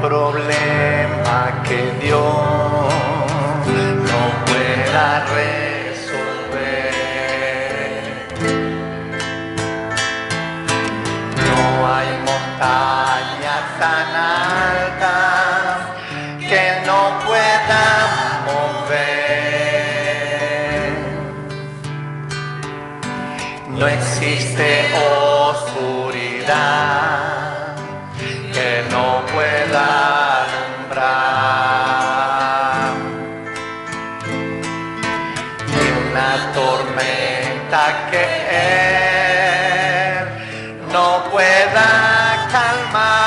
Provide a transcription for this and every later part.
problema que Dios no pueda resolver. No hay montaña tan alta que no pueda mover. No existe oscuridad que no pueda alumbrar, ni una tormenta que Él no pueda calmar.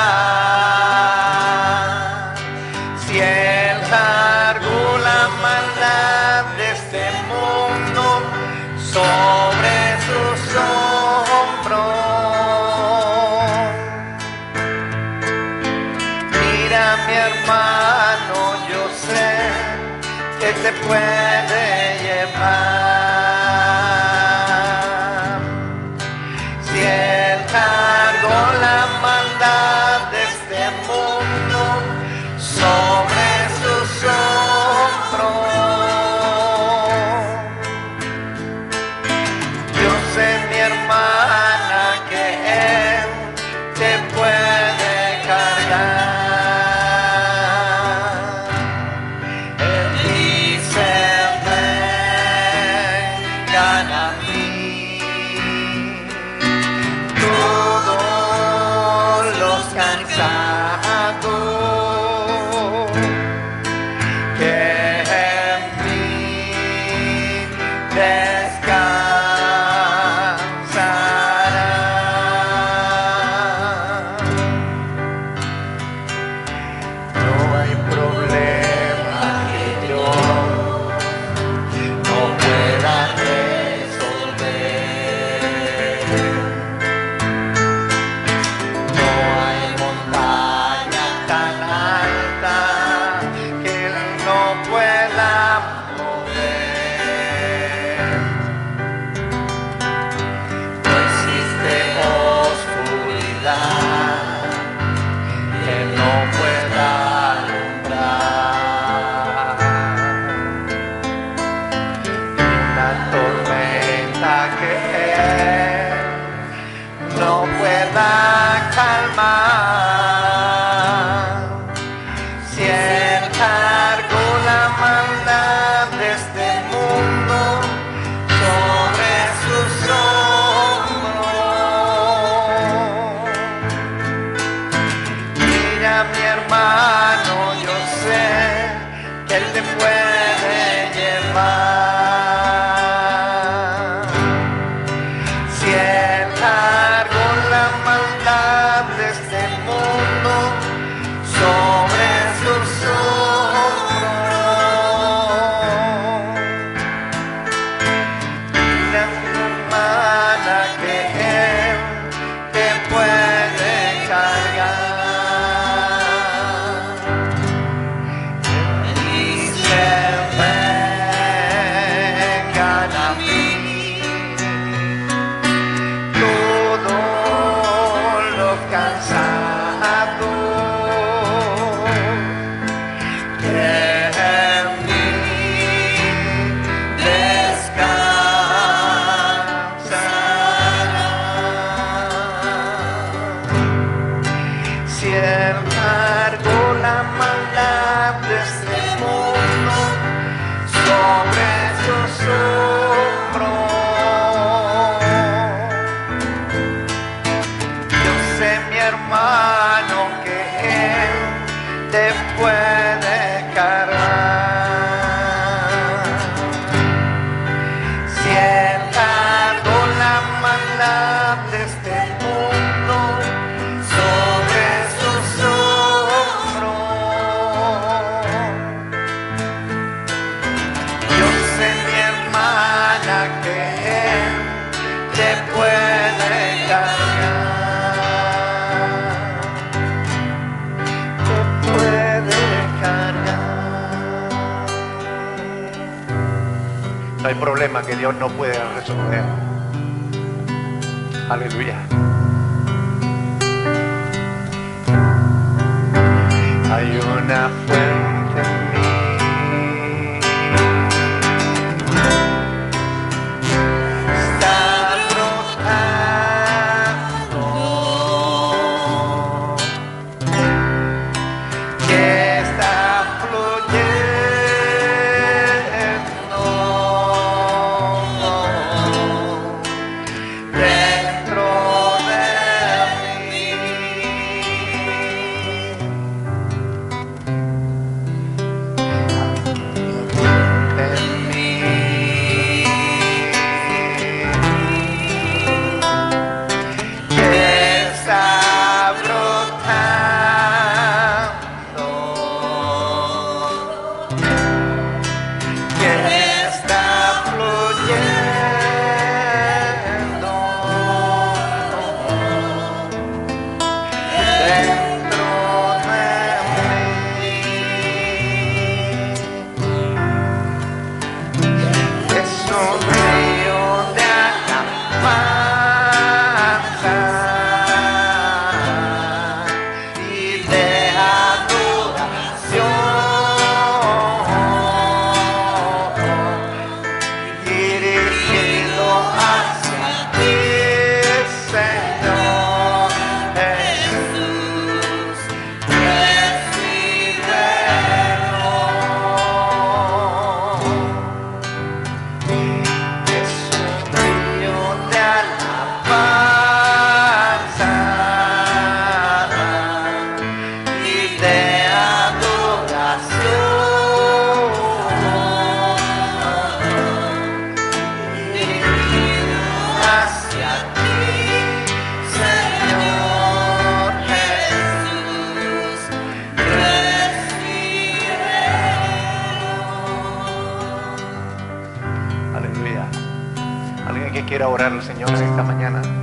Si Él cargó la maldad de este mundo sobre sus hombros, mira mi hermano, yo sé que te puede llevar. Si Él cargó la maldad de este mundo sobre sus hombros, yo sé mi hermana que Él te puede cargar. Él dice vengan a mí todos los cansados, que en mí descansarán. No hay problema que Dios no pueda resolver. No hay montaña tan alta que Él no pueda mover. No existe oscuridad que no pueda alumbrar, una tormenta que Él no pueda calmar. Si Él cargó la maldad de este mundo sobre sus hombros, mira mi hermano, yo sé que Él te puede llevar. Si Él cargó la maldad de este mundo sobre sus hombros, mira mi hermana que Él te puede cargar. Dice vengan a mí todos los cansados, que en mí descansarán. Si Él cargó la maldad de este mundo sobre sus hombros, yo sé mi hermano que Él te puede cargar. Si Él cargó la maldad de este mundo sobre sus hombros, yo sé mi hermana que Él te puede cargar. Te puede cargar. No hay problema que Dios no pueda resolver. Aleluya. quiera orar al Señor en esta mañana.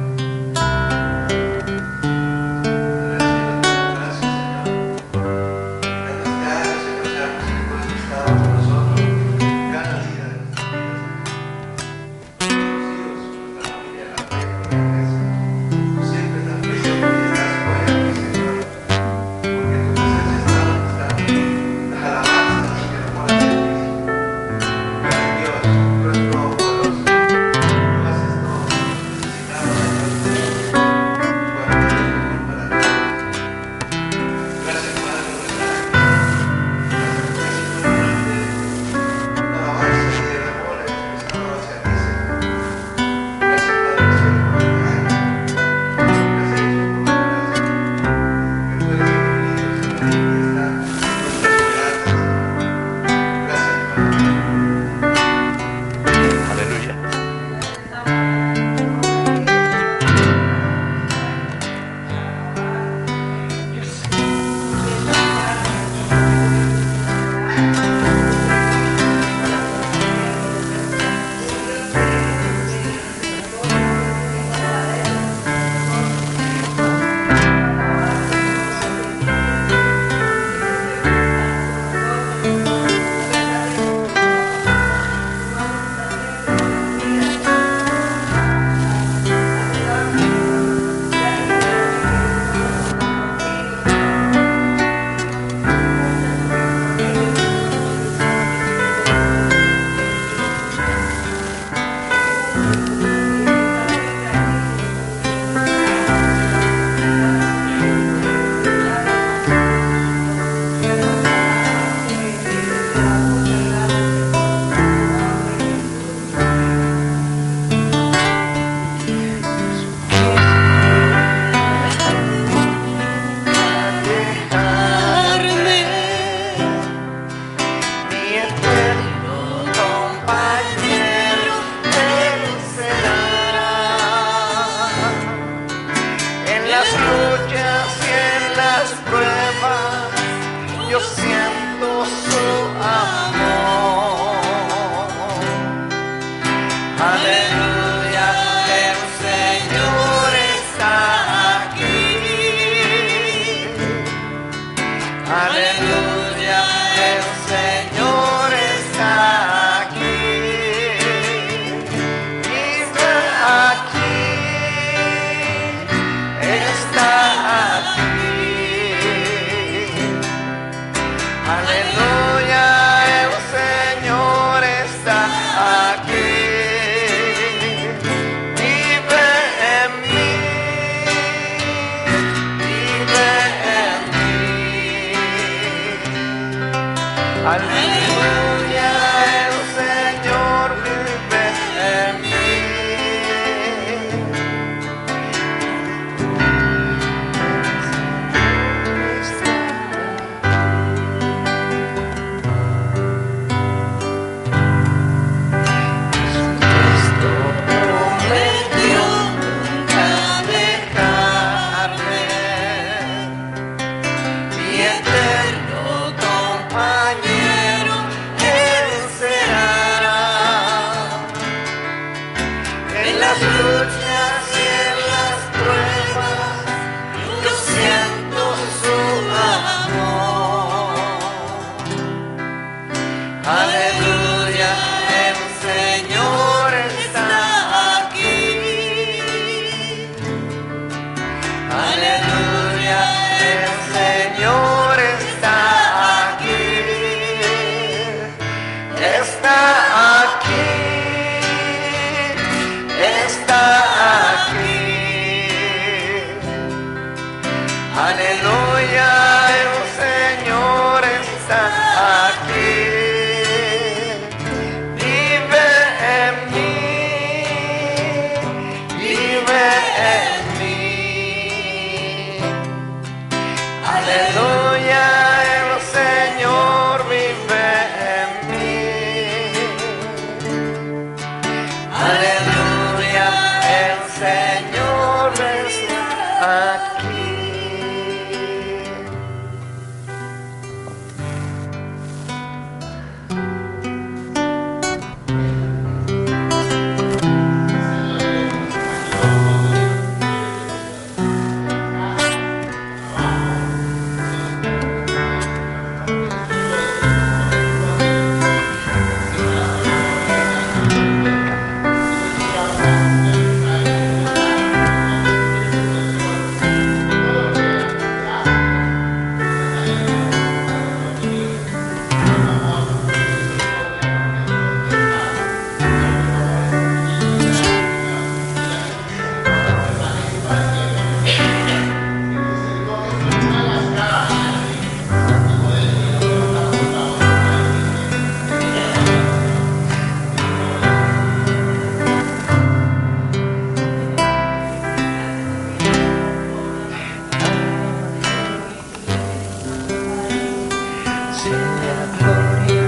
sea gloria,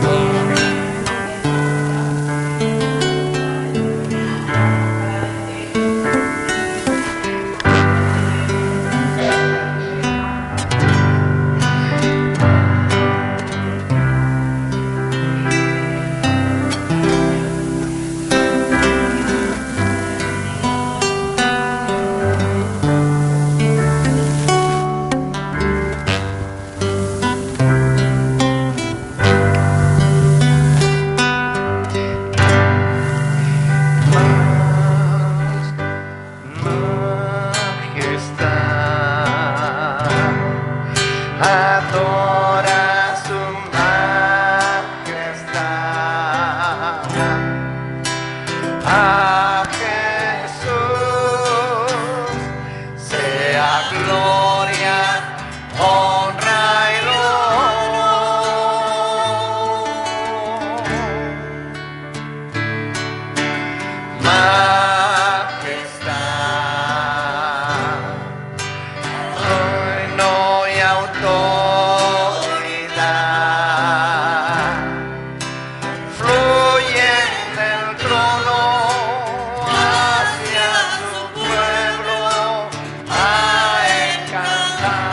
honra. Adora su majestad. A Jesús sea gloria, honra y majestad, reino y autoridad fluyen del trono hacia su pueblo a encantar,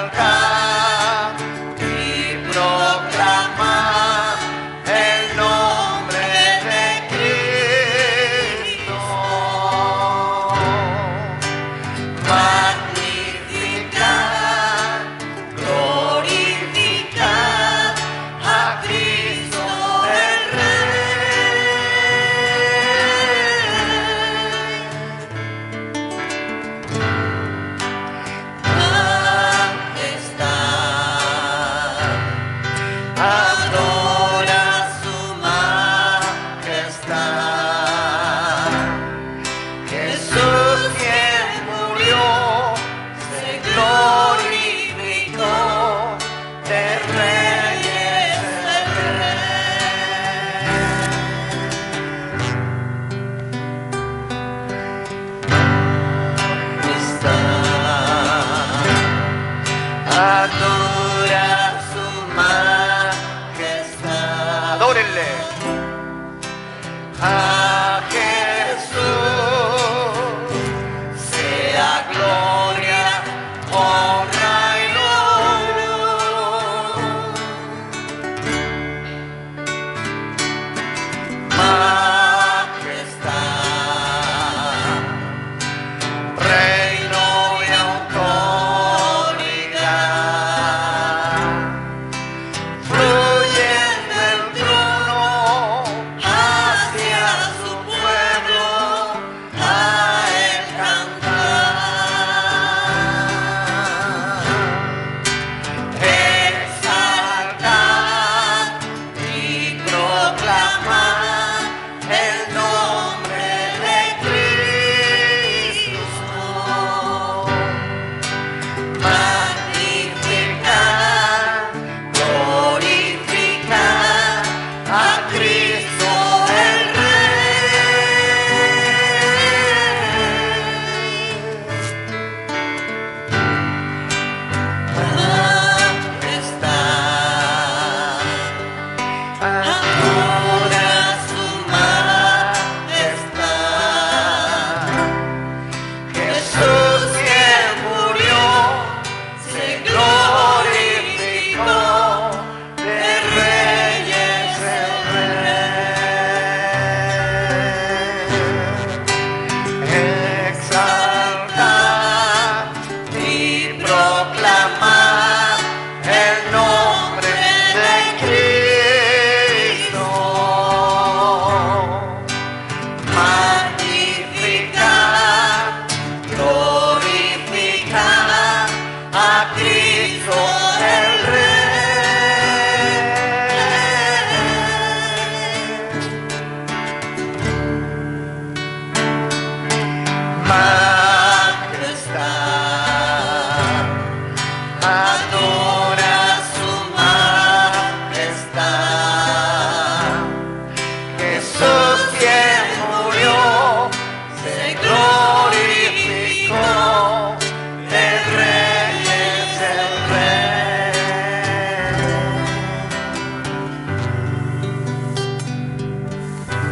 exaltar y proclamar el nombre de Cristo, magnificar, glorificar a Cristo el Rey. Majestad, adora su majestad. Jesús quien murió se glorificó, de reyes el Rey. Majestad, adora su majestad. Adórenle.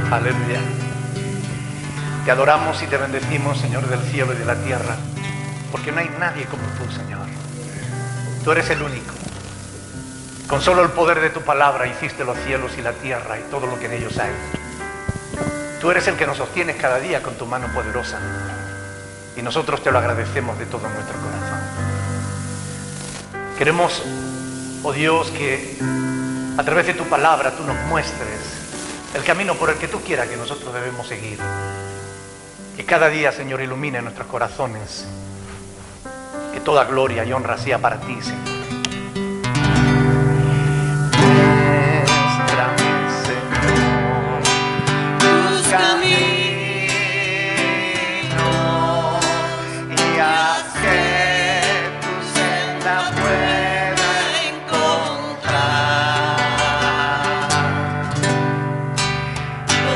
Aleluya. Te adoramos y te bendecimos, Señor del cielo y de la tierra, porque no hay nadie como tú, Señor. Tú eres el único. Con solo el poder de tu palabra hiciste los cielos y la tierra y todo lo que en ellos hay. Tú eres el que nos sostienes cada día con tu mano poderosa. Y nosotros te lo agradecemos de todo nuestro corazón. Queremos, oh Dios, que a través de tu palabra tú nos muestres el camino por el que tú quieras que nosotros debemos seguir. Que cada día, Señor, ilumine nuestros corazones. Que toda gloria y honra sea para ti, Señor. Muéstrame, Señor, tus caminos y haz que tu senda pueda encontrar.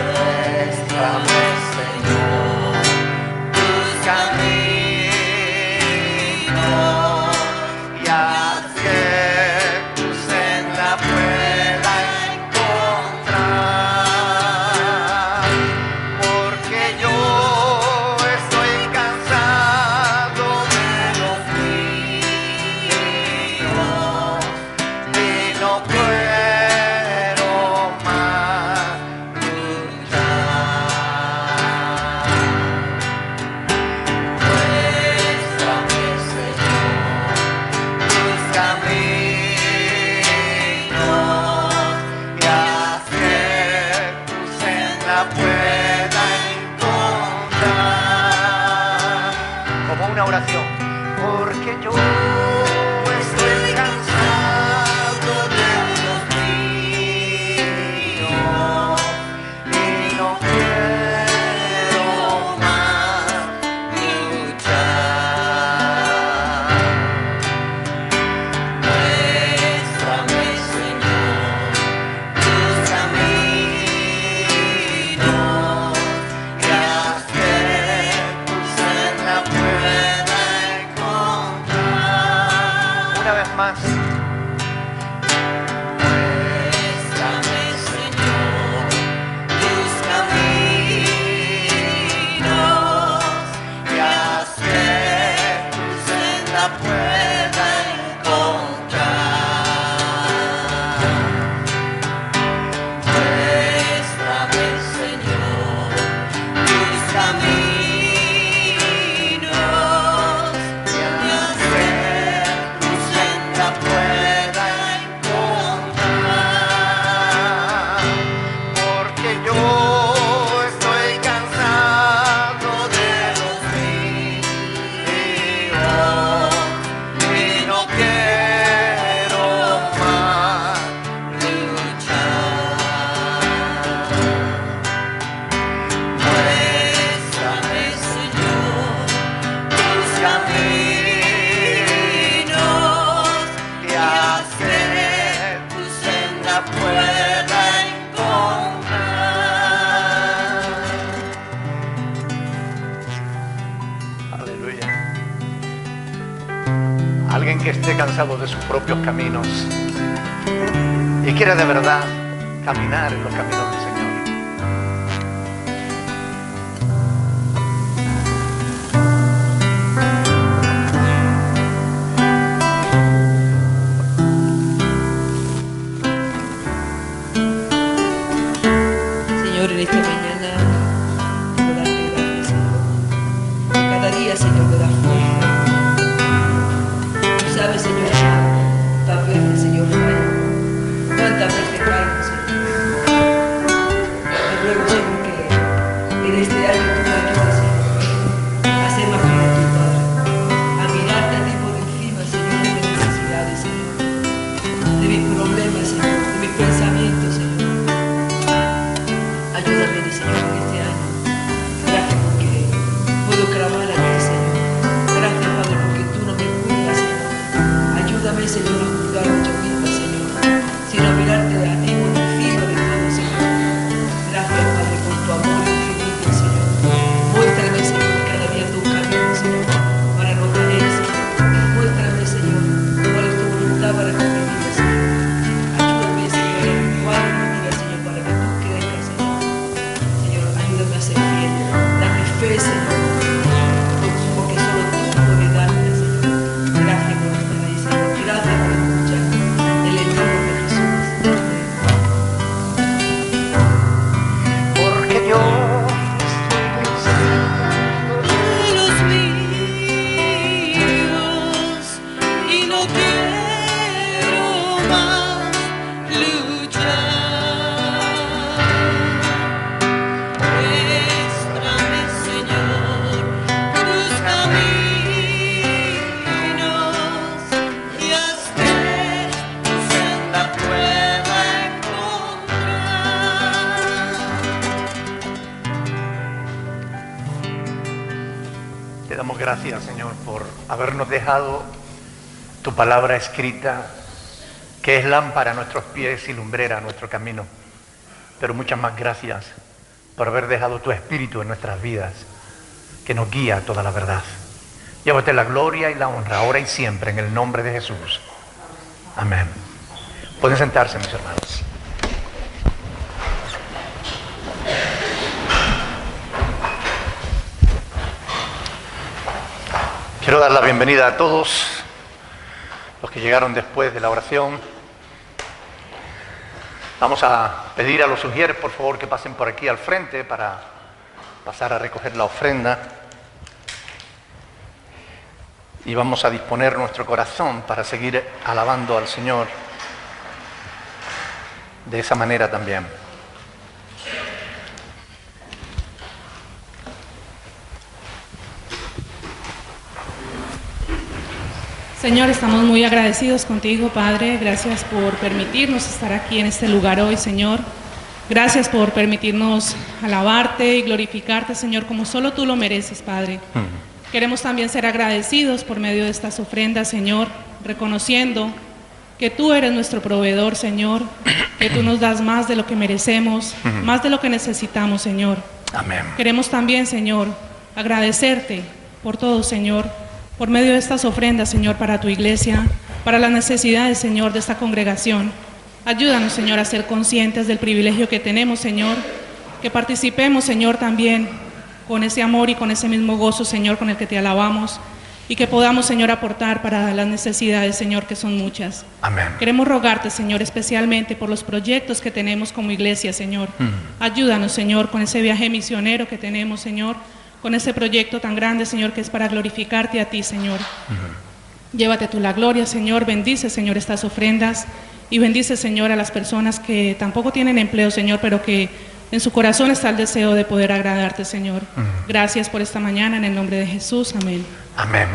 Muéstrame, Señor, tus caminos y haz que tu senda pueda encontrar, porque yo estoy cansado de los míos y no quiero más luchar. Muéstrame, Señor, tus caminos y haz que tu senda pueda encontrar. Como una oración, porque yo estoy cansado de los míos y no quiero más luchar. Muéstrame, Señor, tus caminos y haz que tu senda pueda encontrar. Una vez más. Muéstrame, Señor, tus caminos y haz que tu senda pueda encontrar. Muéstrame, Señor, tus caminos y haz que tu senda pueda encontrar, porque yo estoy cansado de los míos y no quiero más luchar. Muéstrame, Señor, tus caminos y haz que tu senda pueda encontrar. Aleluya. Alguien que esté cansado de sus propios caminos y quiera de verdad caminar en los caminos del Señor. Señor, en esta mañana quiero darte gracias, Señor. Cada día, Señor, me das fuerza. Tú sabes, Señor, cuántas veces, Señor, fallo. Cuántas veces caigo, Señor. damos gracias, Señor, por habernos dejado tu palabra escrita, que es lámpara a nuestros pies y lumbrera a nuestro camino. Pero muchas más gracias por haber dejado tu Espíritu en nuestras vidas, que nos guía a toda la verdad. Llévate la gloria y la honra, ahora y siempre, en el nombre de Jesús. Amén. Pueden sentarse, mis hermanos. Quiero dar la bienvenida a todos los que llegaron después de la oración. Vamos a pedir a los sugieres, por favor, que pasen por aquí al frente para pasar a recoger la ofrenda. Y vamos a disponer nuestro corazón para seguir alabando al Señor de esa manera también. Señor, estamos muy agradecidos contigo, Padre. Gracias por permitirnos estar aquí en este lugar hoy, Señor. Gracias por permitirnos alabarte y glorificarte, Señor, como solo tú lo mereces, Padre. Queremos también ser agradecidos por medio de estas ofrendas, Señor, reconociendo que tú eres nuestro proveedor, Señor, que tú nos das más de lo que merecemos, más de lo que necesitamos, Señor. Amén. Queremos también, Señor, agradecerte por todo, Señor, por medio de estas ofrendas, Señor, para tu iglesia, para las necesidades, Señor, de esta congregación. Ayúdanos, Señor, a ser conscientes del privilegio que tenemos, Señor, que participemos, Señor, también con ese amor y con ese mismo gozo, Señor, con el que te alabamos, y que podamos, Señor, aportar para las necesidades, Señor, que son muchas. Amén. Queremos rogarte, Señor, especialmente por los proyectos que tenemos como iglesia, Señor. Ayúdanos, Señor, con ese viaje misionero que tenemos, Señor, con ese proyecto tan grande, Señor, que es para glorificarte a ti, Señor. Llévate tú la gloria, Señor. Bendice, Señor, estas ofrendas y bendice, Señor, a las personas que tampoco tienen empleo, Señor, pero que en su corazón está el deseo de poder agradarte, Señor. Gracias por esta mañana, en el nombre de Jesús. Amén. Amén.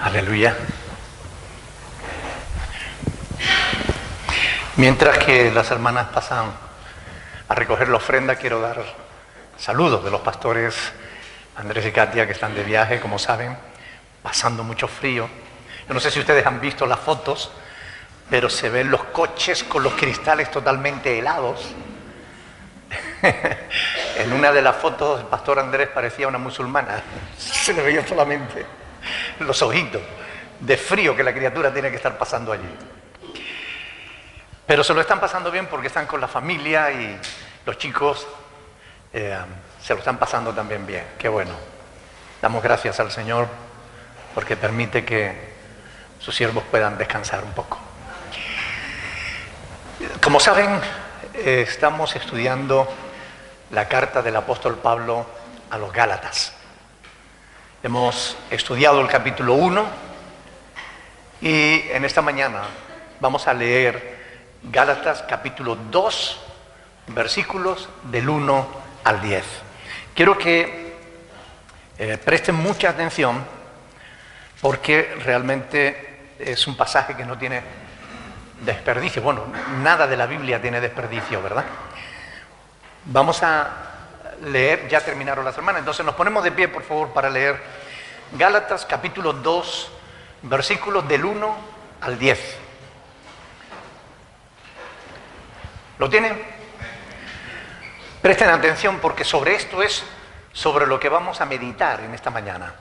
Aleluya. Mientras que las hermanas pasan a recoger la ofrenda, quiero dar saludos de los pastores Andrés y Katia, que están de viaje, como saben, pasando mucho frío. Yo no sé si ustedes han visto las fotos, pero se ven los coches con los cristales totalmente helados. En una de las fotos el pastor Andrés parecía una musulmana. Se le veía solamente los ojitos de frío que la criatura tiene que estar pasando allí. Pero se lo están pasando bien porque están con la familia y los chicos se lo están pasando también bien. Qué bueno. Damos gracias al Señor porque permite que sus siervos puedan descansar un poco. Como saben, estamos estudiando la carta del apóstol Pablo a los Gálatas. Hemos estudiado el capítulo 1 y en esta mañana vamos a leer Gálatas capítulo 2, versículos del 1 al 10. Quiero que presten mucha atención porque realmente es un pasaje que no tiene desperdicio. Bueno, nada de la Biblia tiene desperdicio, ¿verdad? Vamos a leer, ya terminaron las hermanas, entonces nos ponemos de pie, por favor, para leer Gálatas capítulo 2, versículos del 1 al 10. ¿Lo tienen? Presten atención porque sobre esto es sobre lo que vamos a meditar en esta mañana.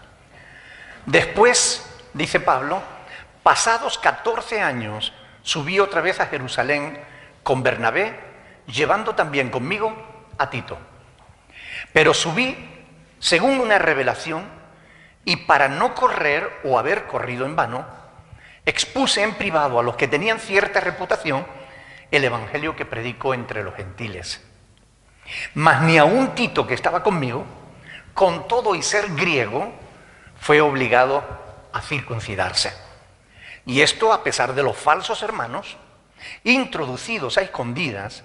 Después, dice Pablo, pasados 14 años, subí otra vez a Jerusalén con Bernabé, llevando también conmigo a Tito. Pero subí según una revelación y para no correr o haber corrido en vano, expuse en privado a los que tenían cierta reputación el evangelio que predico entre los gentiles. Mas ni aun Tito, que estaba conmigo, con todo y ser griego, fue obligado a circuncidarse. Y esto a pesar de los falsos hermanos, introducidos a escondidas,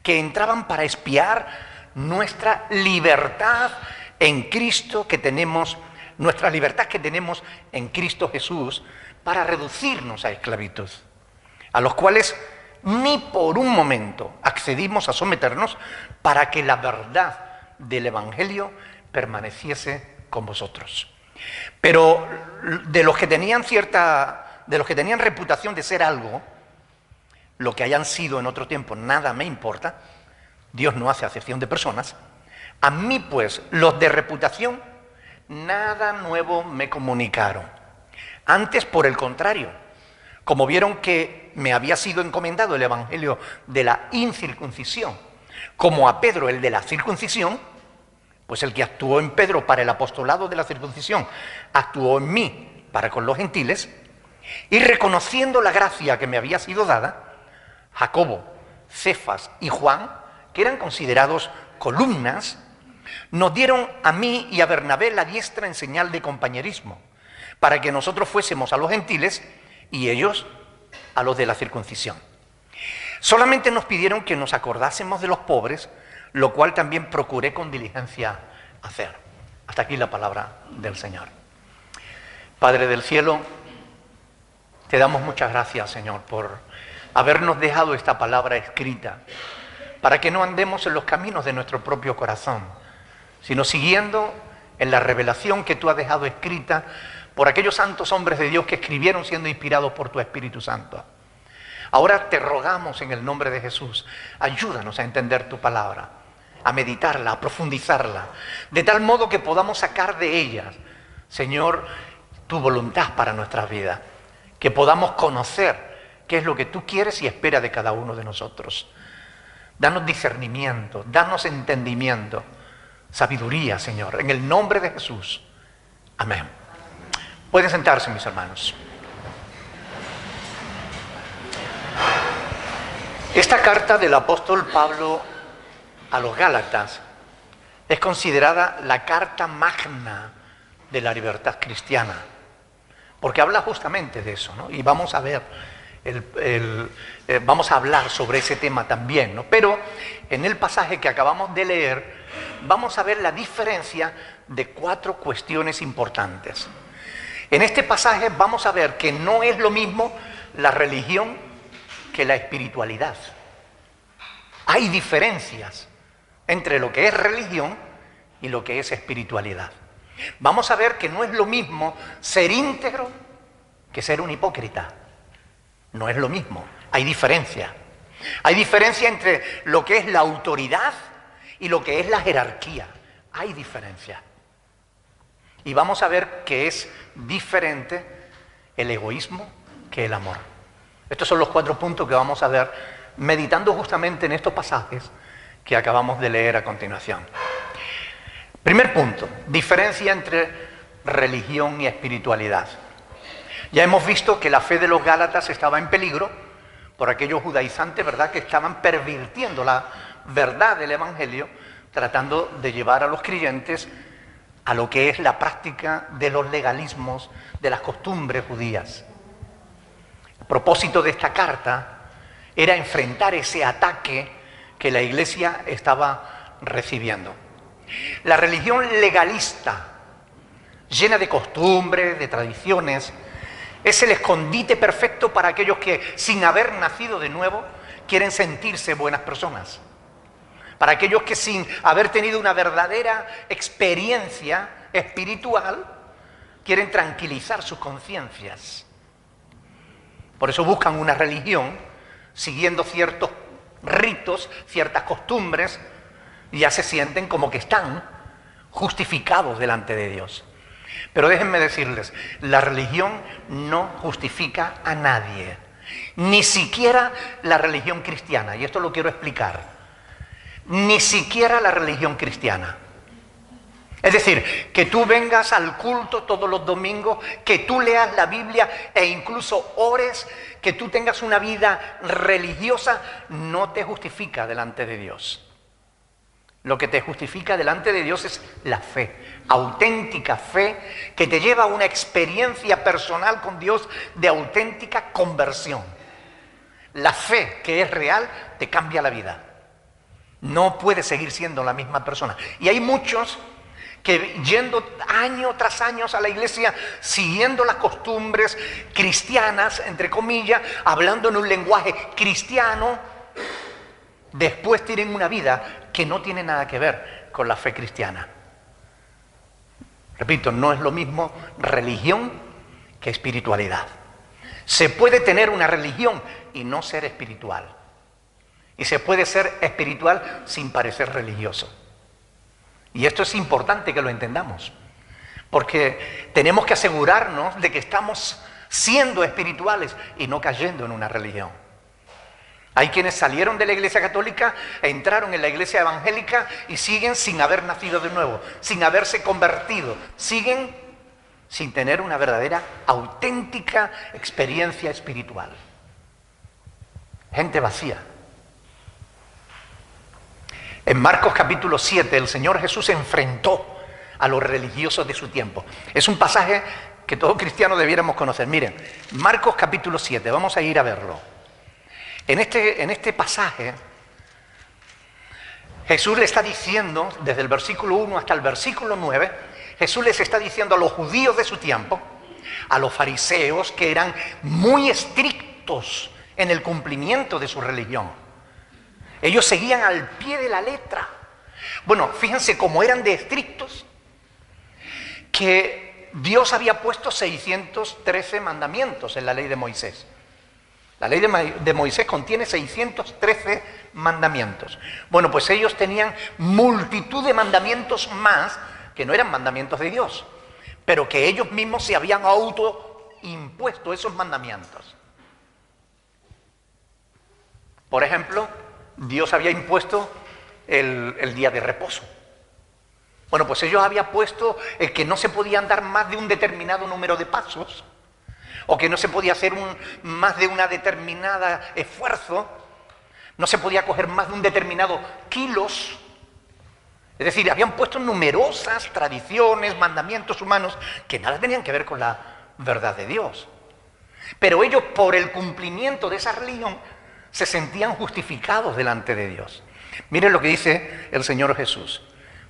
que entraban para espiar nuestra libertad en Cristo que tenemos, nuestra libertad que tenemos en Cristo Jesús, para reducirnos a esclavitud, a los cuales ni por un momento accedimos a someternos para que la verdad del Evangelio permaneciese con vosotros. Pero de los que tenían reputación de ser algo, lo que hayan sido en otro tiempo, nada me importa. Dios no hace acepción de personas. A mí, pues, los de reputación, nada nuevo me comunicaron. Antes, por el contrario, como vieron que me había sido encomendado el evangelio de la incircuncisión, como a Pedro el de la circuncisión, pues el que actuó en Pedro para el apostolado de la circuncisión, actuó en mí para con los gentiles, y reconociendo la gracia que me había sido dada, Jacobo, Cefas y Juan, que eran considerados columnas, nos dieron a mí y a Bernabé la diestra en señal de compañerismo, para que nosotros fuésemos a los gentiles y ellos a los de la circuncisión. Solamente nos pidieron que nos acordásemos de los pobres, lo cual también procuré con diligencia hacer. Hasta aquí la palabra del Señor. Padre del cielo, te damos muchas gracias, Señor, por habernos dejado esta palabra escrita, para que no andemos en los caminos de nuestro propio corazón, sino siguiendo en la revelación que tú has dejado escrita por aquellos santos hombres de Dios que escribieron siendo inspirados por tu Espíritu Santo. Ahora te rogamos en el nombre de Jesús, ayúdanos a entender tu palabra, a meditarla, a profundizarla, de tal modo que podamos sacar de ellas, Señor, tu voluntad para nuestras vidas, que podamos conocer qué es lo que tú quieres y esperas de cada uno de nosotros. Danos discernimiento, danos entendimiento, sabiduría, Señor, en el nombre de Jesús. Amén. Pueden sentarse, mis hermanos. Esta carta del apóstol Pablo a los Gálatas es considerada la carta magna de la libertad cristiana, porque habla justamente de eso, ¿no? Y vamos a ver, vamos a hablar sobre ese tema también, ¿no? Pero en el pasaje que acabamos de leer, vamos a ver la diferencia de 4 cuestiones importantes. En este pasaje vamos a ver que no es lo mismo la religión que la espiritualidad. Hay diferencias entre lo que es religión y lo que es espiritualidad. Vamos a ver que no es lo mismo ser íntegro que ser un hipócrita. No es lo mismo, hay diferencia. Hay diferencia entre lo que es la autoridad y lo que es la jerarquía. Hay diferencia. Y vamos a ver que es diferente el egoísmo que el amor. Estos son los 4 puntos que vamos a ver meditando justamente en estos pasajes que acabamos de leer a continuación. Primer punto, diferencia entre religión y espiritualidad. Ya hemos visto que la fe de los Gálatas estaba en peligro por aquellos judaizantes, ¿verdad?, que estaban pervirtiendo la verdad del Evangelio, tratando de llevar a los creyentes a lo que es la práctica de los legalismos, de las costumbres judías. El propósito de esta carta era enfrentar ese ataque que la Iglesia estaba recibiendo. La religión legalista, llena de costumbres, de tradiciones, es el escondite perfecto para aquellos que, sin haber nacido de nuevo, quieren sentirse buenas personas. Para aquellos que, sin haber tenido una verdadera experiencia espiritual, quieren tranquilizar sus conciencias. Por eso buscan una religión siguiendo ciertos ritos, ciertas costumbres, y ya se sienten como que están justificados delante de Dios. Pero déjenme decirles, la religión no justifica a nadie, ni siquiera la religión cristiana, y esto lo quiero explicar, ni siquiera la religión cristiana. Es decir, que tú vengas al culto todos los domingos, que tú leas la Biblia e incluso ores, que tú tengas una vida religiosa, no te justifica delante de Dios. Lo que te justifica delante de Dios es la fe, auténtica fe, que te lleva a una experiencia personal con Dios de auténtica conversión. La fe que es real te cambia la vida. No puedes seguir siendo la misma persona. Y hay muchos que yendo año tras año a la iglesia, siguiendo las costumbres cristianas, entre comillas, hablando en un lenguaje cristiano, después tienen una vida que no tiene nada que ver con la fe cristiana. Repito, no es lo mismo religión que espiritualidad. Se puede tener una religión y no ser espiritual. Y se puede ser espiritual sin parecer religioso. Y esto es importante que lo entendamos, porque tenemos que asegurarnos de que estamos siendo espirituales y no cayendo en una religión. Hay quienes salieron de la Iglesia Católica, entraron en la Iglesia Evangélica y siguen sin haber nacido de nuevo, sin haberse convertido, siguen sin tener una verdadera, auténtica experiencia espiritual. Gente vacía. En Marcos capítulo 7, el Señor Jesús enfrentó a los religiosos de su tiempo. Es un pasaje que todo cristiano debiéramos conocer. Miren, Marcos capítulo 7, vamos a ir a verlo. En este pasaje, Jesús le está diciendo, desde el versículo 1 hasta el versículo 9, Jesús les está diciendo a los judíos de su tiempo, a los fariseos, que eran muy estrictos en el cumplimiento de su religión. Ellos seguían al pie de la letra. Bueno, fíjense cómo eran de estrictos, que Dios había puesto 613 mandamientos en la ley de Moisés. La ley de Moisés contiene 613 mandamientos. Bueno, pues ellos tenían multitud de mandamientos más que no eran mandamientos de Dios, pero que ellos mismos se habían autoimpuesto esos mandamientos. Por ejemplo, Dios había impuesto el día de reposo. Bueno, pues ellos habían puesto que no se podía andar más de un determinado número de pasos, o que no se podía hacer más de una determinada esfuerzo, no se podía coger más de un determinado kilos. Es decir, habían puesto numerosas tradiciones, mandamientos humanos que nada tenían que ver con la verdad de Dios. Pero ellos, por el cumplimiento de esa religión, se sentían justificados delante de Dios. Miren lo que dice el Señor Jesús.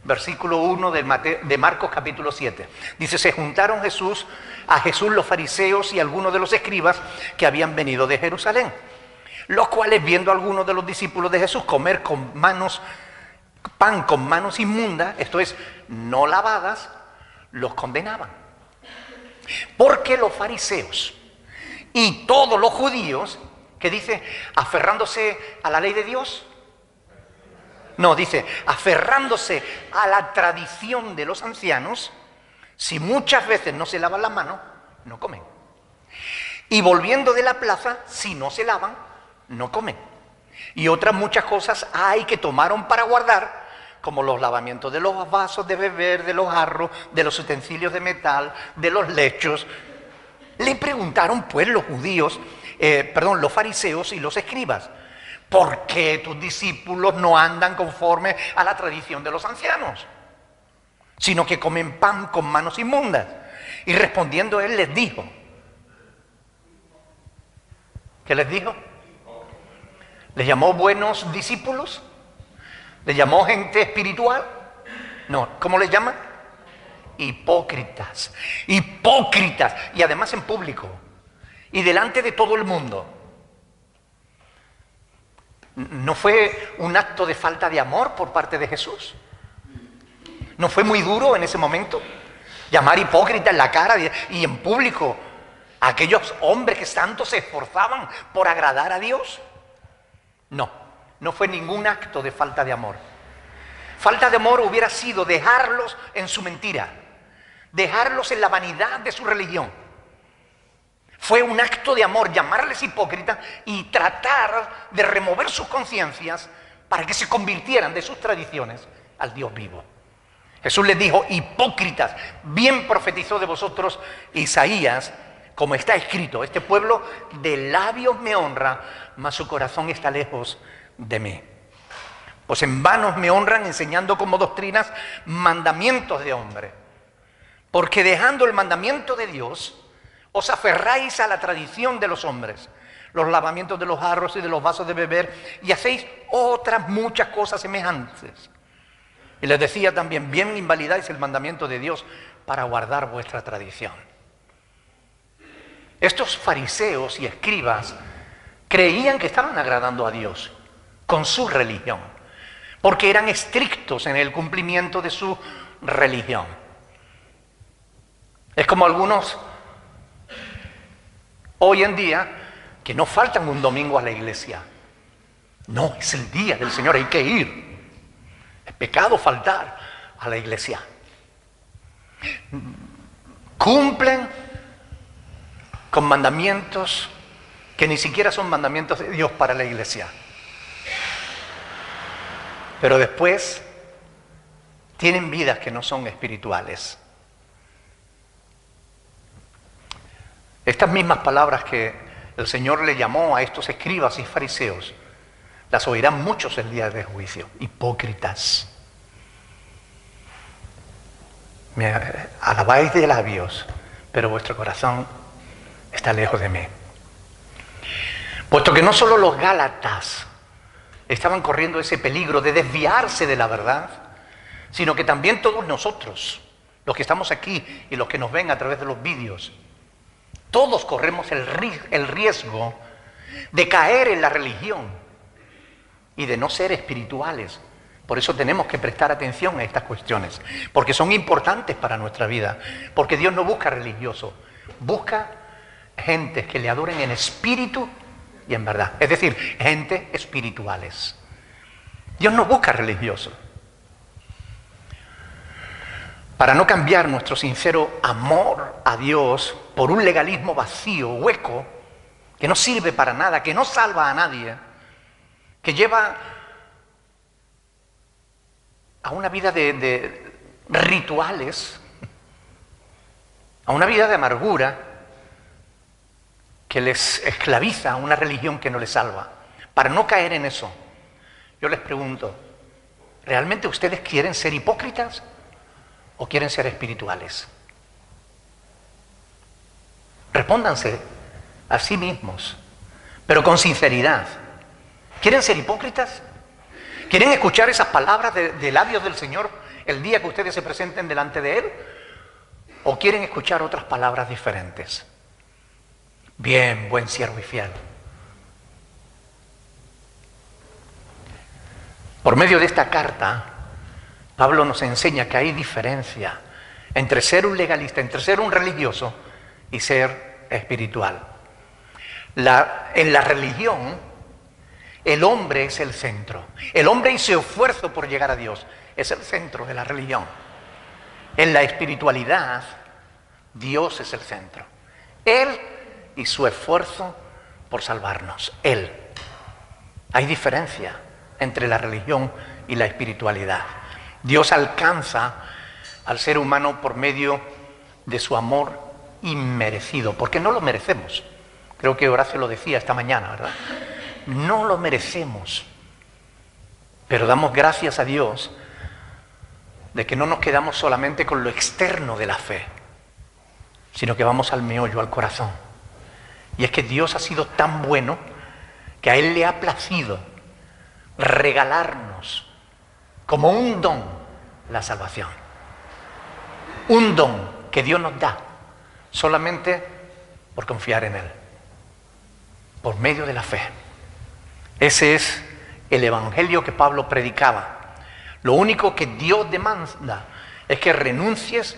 Versículo 1 de Marcos capítulo 7. Dice, se juntaron a Jesús los fariseos y algunos de los escribas que habían venido de Jerusalén, los cuales, viendo a algunos de los discípulos de Jesús comer pan con manos inmundas, esto es, no lavadas, los condenaban. Porque los fariseos y todos los judíos, que dice, aferrándose a la ley de Dios, no, dice, aferrándose a la tradición de los ancianos, si muchas veces no se lavan la mano, no comen. Y volviendo de la plaza, si no se lavan, no comen. Y otras muchas cosas hay que tomaron para guardar, como los lavamientos de los vasos de beber, de los jarros, de los utensilios de metal, de los lechos. Le preguntaron pues los fariseos y los escribas, ¿por qué tus discípulos no andan conforme a la tradición de los ancianos, sino que comen pan con manos inmundas? Y respondiendo él les dijo, ¿qué les dijo? ¿Les llamó buenos discípulos? ¿Les llamó gente espiritual? No, ¿cómo les llama? Hipócritas. Hipócritas. Y además en público. Y delante de todo el mundo. ¿No fue un acto de falta de amor por parte de Jesús? ¿No fue muy duro en ese momento? Llamar hipócrita en la cara y en público a aquellos hombres que tanto se esforzaban por agradar a Dios. No fue ningún acto de falta de amor. Falta de amor hubiera sido dejarlos en su mentira, dejarlos en la vanidad de su religión. Fue un acto de amor llamarles hipócritas y tratar de remover sus conciencias para que se convirtieran de sus tradiciones al Dios vivo. Jesús les dijo, hipócritas, bien profetizó de vosotros Isaías, como está escrito, este pueblo de labios me honra, mas su corazón está lejos de mí. Pues en vano me honran enseñando como doctrinas mandamientos de hombre, porque dejando el mandamiento de Dios, os aferráis a la tradición de los hombres, los lavamientos de los jarros y de los vasos de beber, y hacéis otras muchas cosas semejantes. Y les decía también, bien invalidáis el mandamiento de Dios para guardar vuestra tradición. Estos fariseos y escribas creían que estaban agradando a Dios con su religión, porque eran estrictos en el cumplimiento de su religión. Es como algunos hoy en día que no faltan un domingo a la iglesia. No, es el día del Señor, hay que ir. Es pecado faltar a la iglesia. Cumplen con mandamientos que ni siquiera son mandamientos de Dios para la iglesia. Pero después tienen vidas que no son espirituales. Estas mismas palabras que el Señor le llamó a estos escribas y fariseos, las oirán muchos el día del juicio. Hipócritas. Me alabáis de labios, pero vuestro corazón está lejos de mí. Puesto que no solo los gálatas estaban corriendo ese peligro de desviarse de la verdad, sino que también todos nosotros, los que estamos aquí y los que nos ven a través de los vídeos, todos corremos el riesgo de caer en la religión y de no ser espirituales. Por eso tenemos que prestar atención a estas cuestiones, porque son importantes para nuestra vida, porque Dios no busca religiosos, busca gentes que le adoren en espíritu y en verdad, es decir, gente espirituales. Dios no busca religiosos. Para no cambiar nuestro sincero amor a Dios por un legalismo vacío, hueco, que no sirve para nada, que no salva a nadie, que lleva a una vida de rituales, a una vida de amargura, que les esclaviza a una religión que no les salva. Para no caer en eso, yo les pregunto, ¿realmente ustedes quieren ser hipócritas o quieren ser espirituales? Respóndanse a sí mismos, pero con sinceridad. ¿Quieren ser hipócritas? ¿Quieren escuchar esas palabras de labios del Señor el día que ustedes se presenten delante de Él? ¿O quieren escuchar otras palabras diferentes? Bien, buen siervo y fiel. Por medio de esta carta, Pablo nos enseña que hay diferencia entre ser un legalista, entre ser un religioso y ser espiritual. En la religión, el hombre es el centro. El hombre y su esfuerzo por llegar a Dios es el centro de la religión. En la espiritualidad, Dios es el centro. Él y su esfuerzo por salvarnos. Él. Hay diferencia entre la religión y la espiritualidad. Dios alcanza al ser humano por medio de su amor inmerecido, porque no lo merecemos. Creo que Horacio lo decía esta mañana, ¿verdad? No lo merecemos, pero damos gracias a Dios de que no nos quedamos solamente con lo externo de la fe, sino que vamos al meollo, al corazón. Y es que Dios ha sido tan bueno que a Él le ha placido regalarnos como un don la salvación. Un don que Dios nos da solamente por confiar en Él, por medio de la fe. Ese es el evangelio que Pablo predicaba. Lo único que Dios demanda es que renuncies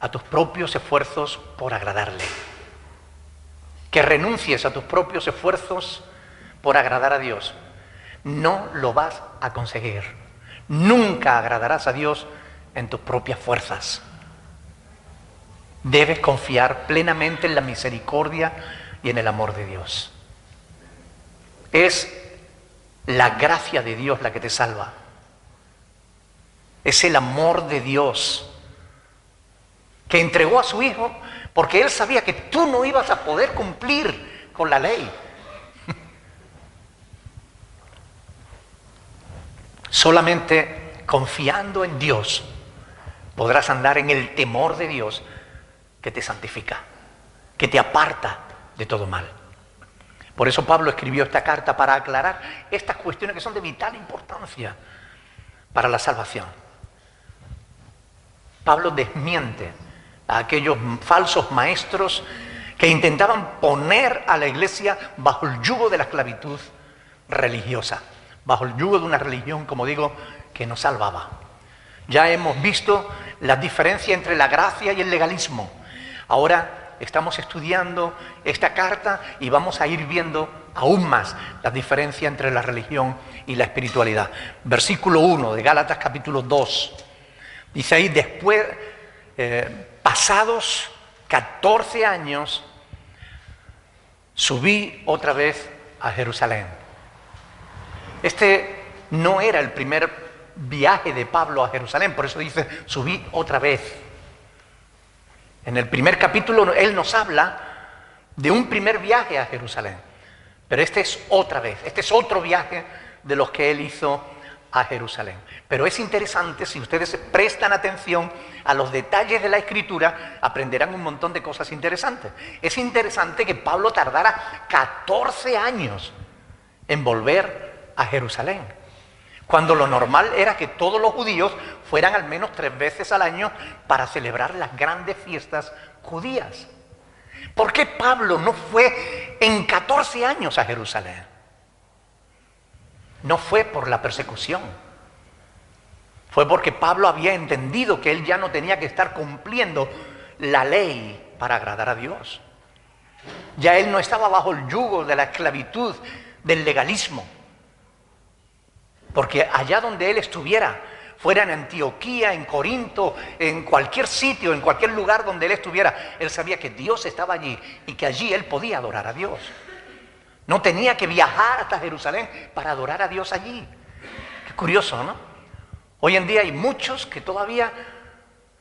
a tus propios esfuerzos por agradarle. Que renuncies a tus propios esfuerzos por agradar a Dios. No lo vas a conseguir. Nunca agradarás a Dios en tus propias fuerzas. Debes confiar plenamente en la misericordia y en el amor de Dios. Es la gracia de Dios la que te salva. Es el amor de Dios que entregó a su Hijo porque Él sabía que tú no ibas a poder cumplir con la ley. Solamente confiando en Dios podrás andar en el temor de Dios que te santifica, que te aparta de todo mal. Por eso Pablo escribió esta carta para aclarar estas cuestiones que son de vital importancia para la salvación. Pablo desmiente a aquellos falsos maestros que intentaban poner a la iglesia bajo el yugo de la esclavitud religiosa, bajo el yugo de una religión, como digo, que no salvaba. Ya hemos visto la diferencia entre la gracia y el legalismo. Ahora estamos estudiando esta carta y vamos a ir viendo aún más la diferencia entre la religión y la espiritualidad. Versículo 1 de Gálatas capítulo 2. Dice ahí, después, pasados 14 años, subí otra vez a Jerusalén. Este no era el primer viaje de Pablo a Jerusalén, por eso dice, subí otra vez. En el primer capítulo él nos habla de un primer viaje a Jerusalén, pero este es otra vez, este es otro viaje de los que él hizo a Jerusalén. Pero es interesante, si ustedes prestan atención a los detalles de la Escritura, aprenderán un montón de cosas interesantes. Es interesante que Pablo tardara 14 años en volver a Jerusalén, cuando lo normal era que todos los judíos fueran al menos 3 veces al año para celebrar las grandes fiestas judías. ¿Por qué Pablo no fue en 14 años a Jerusalén? No fue por la persecución. Fue porque Pablo había entendido que él ya no tenía que estar cumpliendo la ley para agradar a Dios. Ya él no estaba bajo el yugo de la esclavitud, del legalismo. Porque allá donde él estuviera, fuera en Antioquía, en Corinto, en cualquier sitio, en cualquier lugar donde él estuviera, él sabía que Dios estaba allí y que allí él podía adorar a Dios. No tenía que viajar hasta Jerusalén para adorar a Dios allí. Qué curioso, ¿no? Hoy en día hay muchos que todavía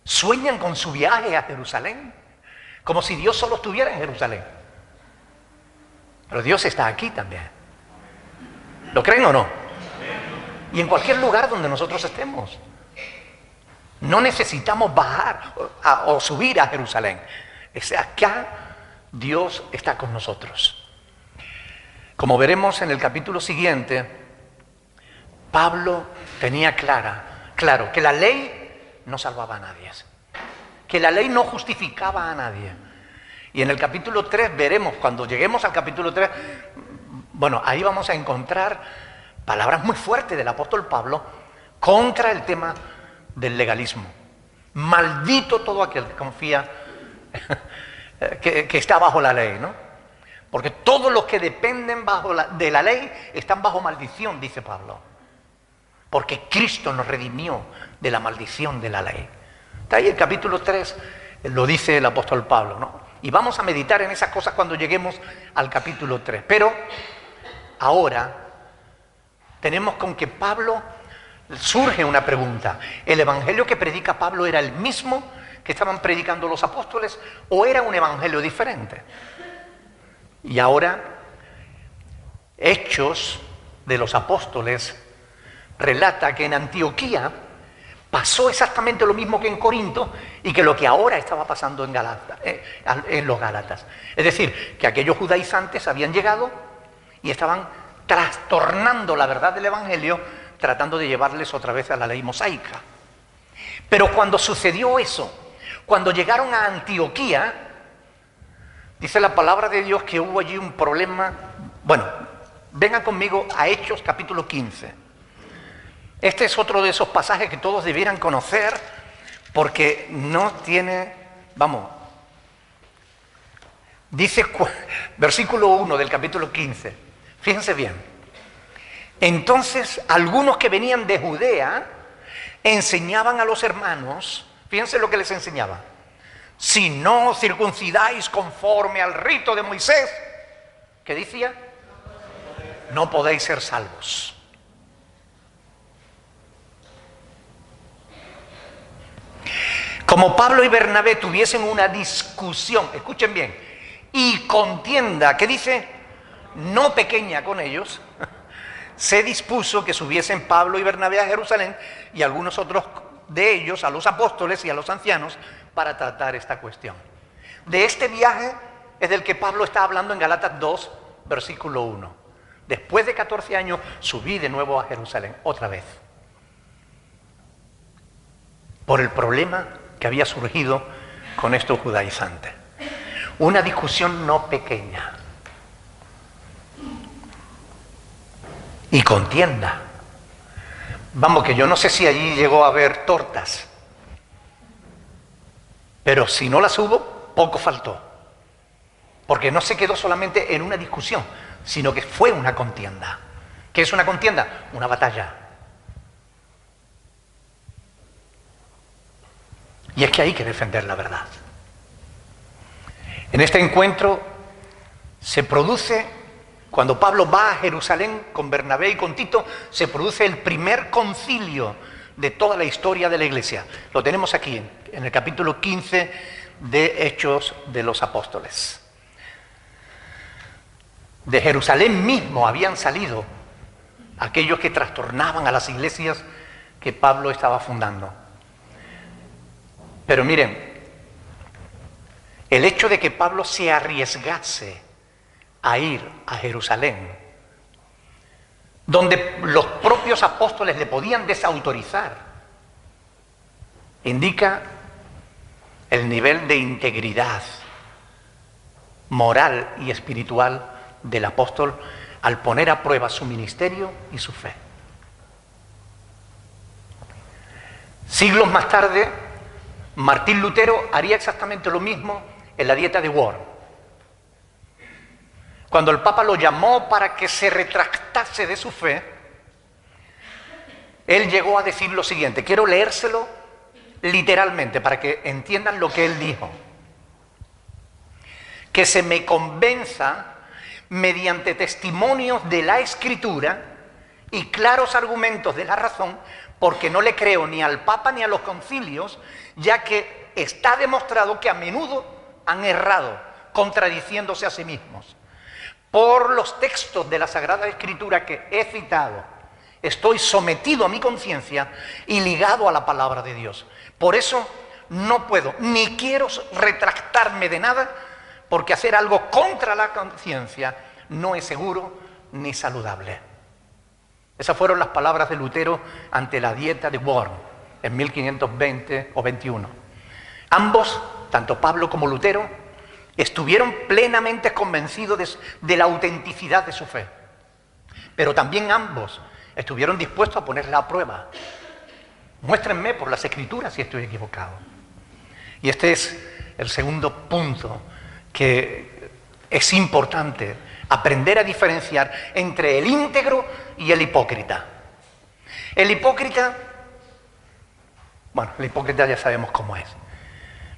sueñan con su viaje a Jerusalén, como si Dios solo estuviera en Jerusalén. Pero Dios está aquí también. ¿Lo creen o no? Y en cualquier lugar donde nosotros estemos. No necesitamos bajar o subir a Jerusalén. Es acá Dios está con nosotros. Como veremos en el capítulo siguiente, Pablo tenía claro que la ley no salvaba a nadie, que la ley no justificaba a nadie. Y en el capítulo 3 veremos, cuando lleguemos al capítulo 3, bueno, ahí vamos a encontrar palabras muy fuertes del apóstol Pablo contra el tema del legalismo. Maldito todo aquel que confía que está bajo la ley, ¿no? Porque todos los que dependen de la ley están bajo maldición, dice Pablo. Porque Cristo nos redimió de la maldición de la ley. Está ahí el capítulo 3, lo dice el apóstol Pablo, ¿no? Y vamos a meditar en esas cosas cuando lleguemos al capítulo 3. Pero ahora tenemos con que Pablo surge una pregunta. ¿El evangelio que predica Pablo era el mismo que estaban predicando los apóstoles o era un evangelio diferente? Y ahora, Hechos de los Apóstoles relata que en Antioquía pasó exactamente lo mismo que en Corinto y que lo que ahora estaba pasando en los Gálatas. Es decir, que aquellos judaizantes habían llegado y estaban trastornando la verdad del evangelio, tratando de llevarles otra vez a la ley mosaica. Pero cuando sucedió eso, cuando llegaron a Antioquía, dice la palabra de Dios que hubo allí un problema. Bueno, vengan conmigo a Hechos capítulo 15. Este es otro de esos pasajes que todos debieran conocer porque no tiene, dice versículo 1 del capítulo 15. Fíjense bien. Entonces, algunos que venían de Judea enseñaban a los hermanos, fíjense lo que les enseñaba. Si no os circuncidáis conforme al rito de Moisés, ¿qué decía? No podéis ser salvos. Como Pablo y Bernabé tuviesen una discusión, escuchen bien, y contienda, ¿qué dice? No pequeña con ellos, se dispuso que subiesen Pablo y Bernabé a Jerusalén y algunos otros de ellos, a los apóstoles y a los ancianos, para tratar esta cuestión. De este viaje es del que Pablo está hablando en Gálatas 2, versículo 1. Después de 14 años subí de nuevo a Jerusalén, otra vez. Por el problema que había surgido con estos judaizantes. Una discusión no pequeña. Y contienda. Vamos, que yo no sé si allí llegó a haber tortas. Pero si no las hubo, poco faltó. Porque no se quedó solamente en una discusión, sino que fue una contienda. ¿Qué es una contienda? Una batalla. Y es que hay que defender la verdad. En este encuentro se produce, cuando Pablo va a Jerusalén con Bernabé y con Tito, se produce el primer concilio de toda la historia de la Iglesia. Lo tenemos aquí, en el capítulo 15 de Hechos de los Apóstoles. De Jerusalén mismo habían salido aquellos que trastornaban a las iglesias que Pablo estaba fundando. Pero miren, el hecho de que Pablo se arriesgase a ir a Jerusalén, donde los propios apóstoles le podían desautorizar, indica el nivel de integridad moral y espiritual del apóstol al poner a prueba su ministerio y su fe. Siglos más tarde, Martín Lutero haría exactamente lo mismo en la Dieta de Worms. Cuando el Papa lo llamó para que se retractase de su fe, él llegó a decir lo siguiente, quiero leérselo literalmente para que entiendan lo que él dijo. Que se me convenza mediante testimonios de la Escritura y claros argumentos de la razón, porque no le creo ni al Papa ni a los concilios, ya que está demostrado que a menudo han errado, contradiciéndose a sí mismos. Por los textos de la Sagrada Escritura que he citado, estoy sometido a mi conciencia y ligado a la palabra de Dios. Por eso no puedo ni quiero retractarme de nada, porque hacer algo contra la conciencia no es seguro ni saludable. Esas fueron las palabras de Lutero ante la Dieta de Worms en 1520 o 21. Ambos, tanto Pablo como Lutero, estuvieron plenamente convencidos de la autenticidad de su fe. Pero también ambos estuvieron dispuestos a ponerla a prueba. Muéstrenme por las Escrituras si estoy equivocado. Y este es el segundo punto que es importante, aprender a diferenciar entre el íntegro y el hipócrita. El hipócrita ya sabemos cómo es.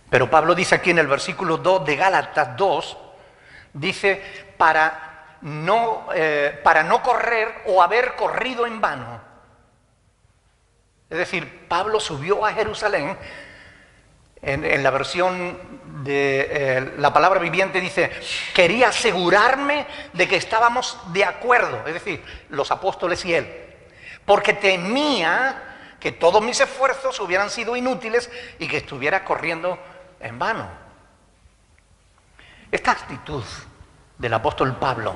Pero Pablo dice aquí en el versículo 2 de Gálatas 2, dice, para no correr o haber corrido en vano. Es decir, Pablo subió a Jerusalén, en la versión de la Palabra Viviente dice, quería asegurarme de que estábamos de acuerdo, es decir, los apóstoles y él, porque temía que todos mis esfuerzos hubieran sido inútiles y que estuviera corriendo en vano. Esta actitud del apóstol Pablo,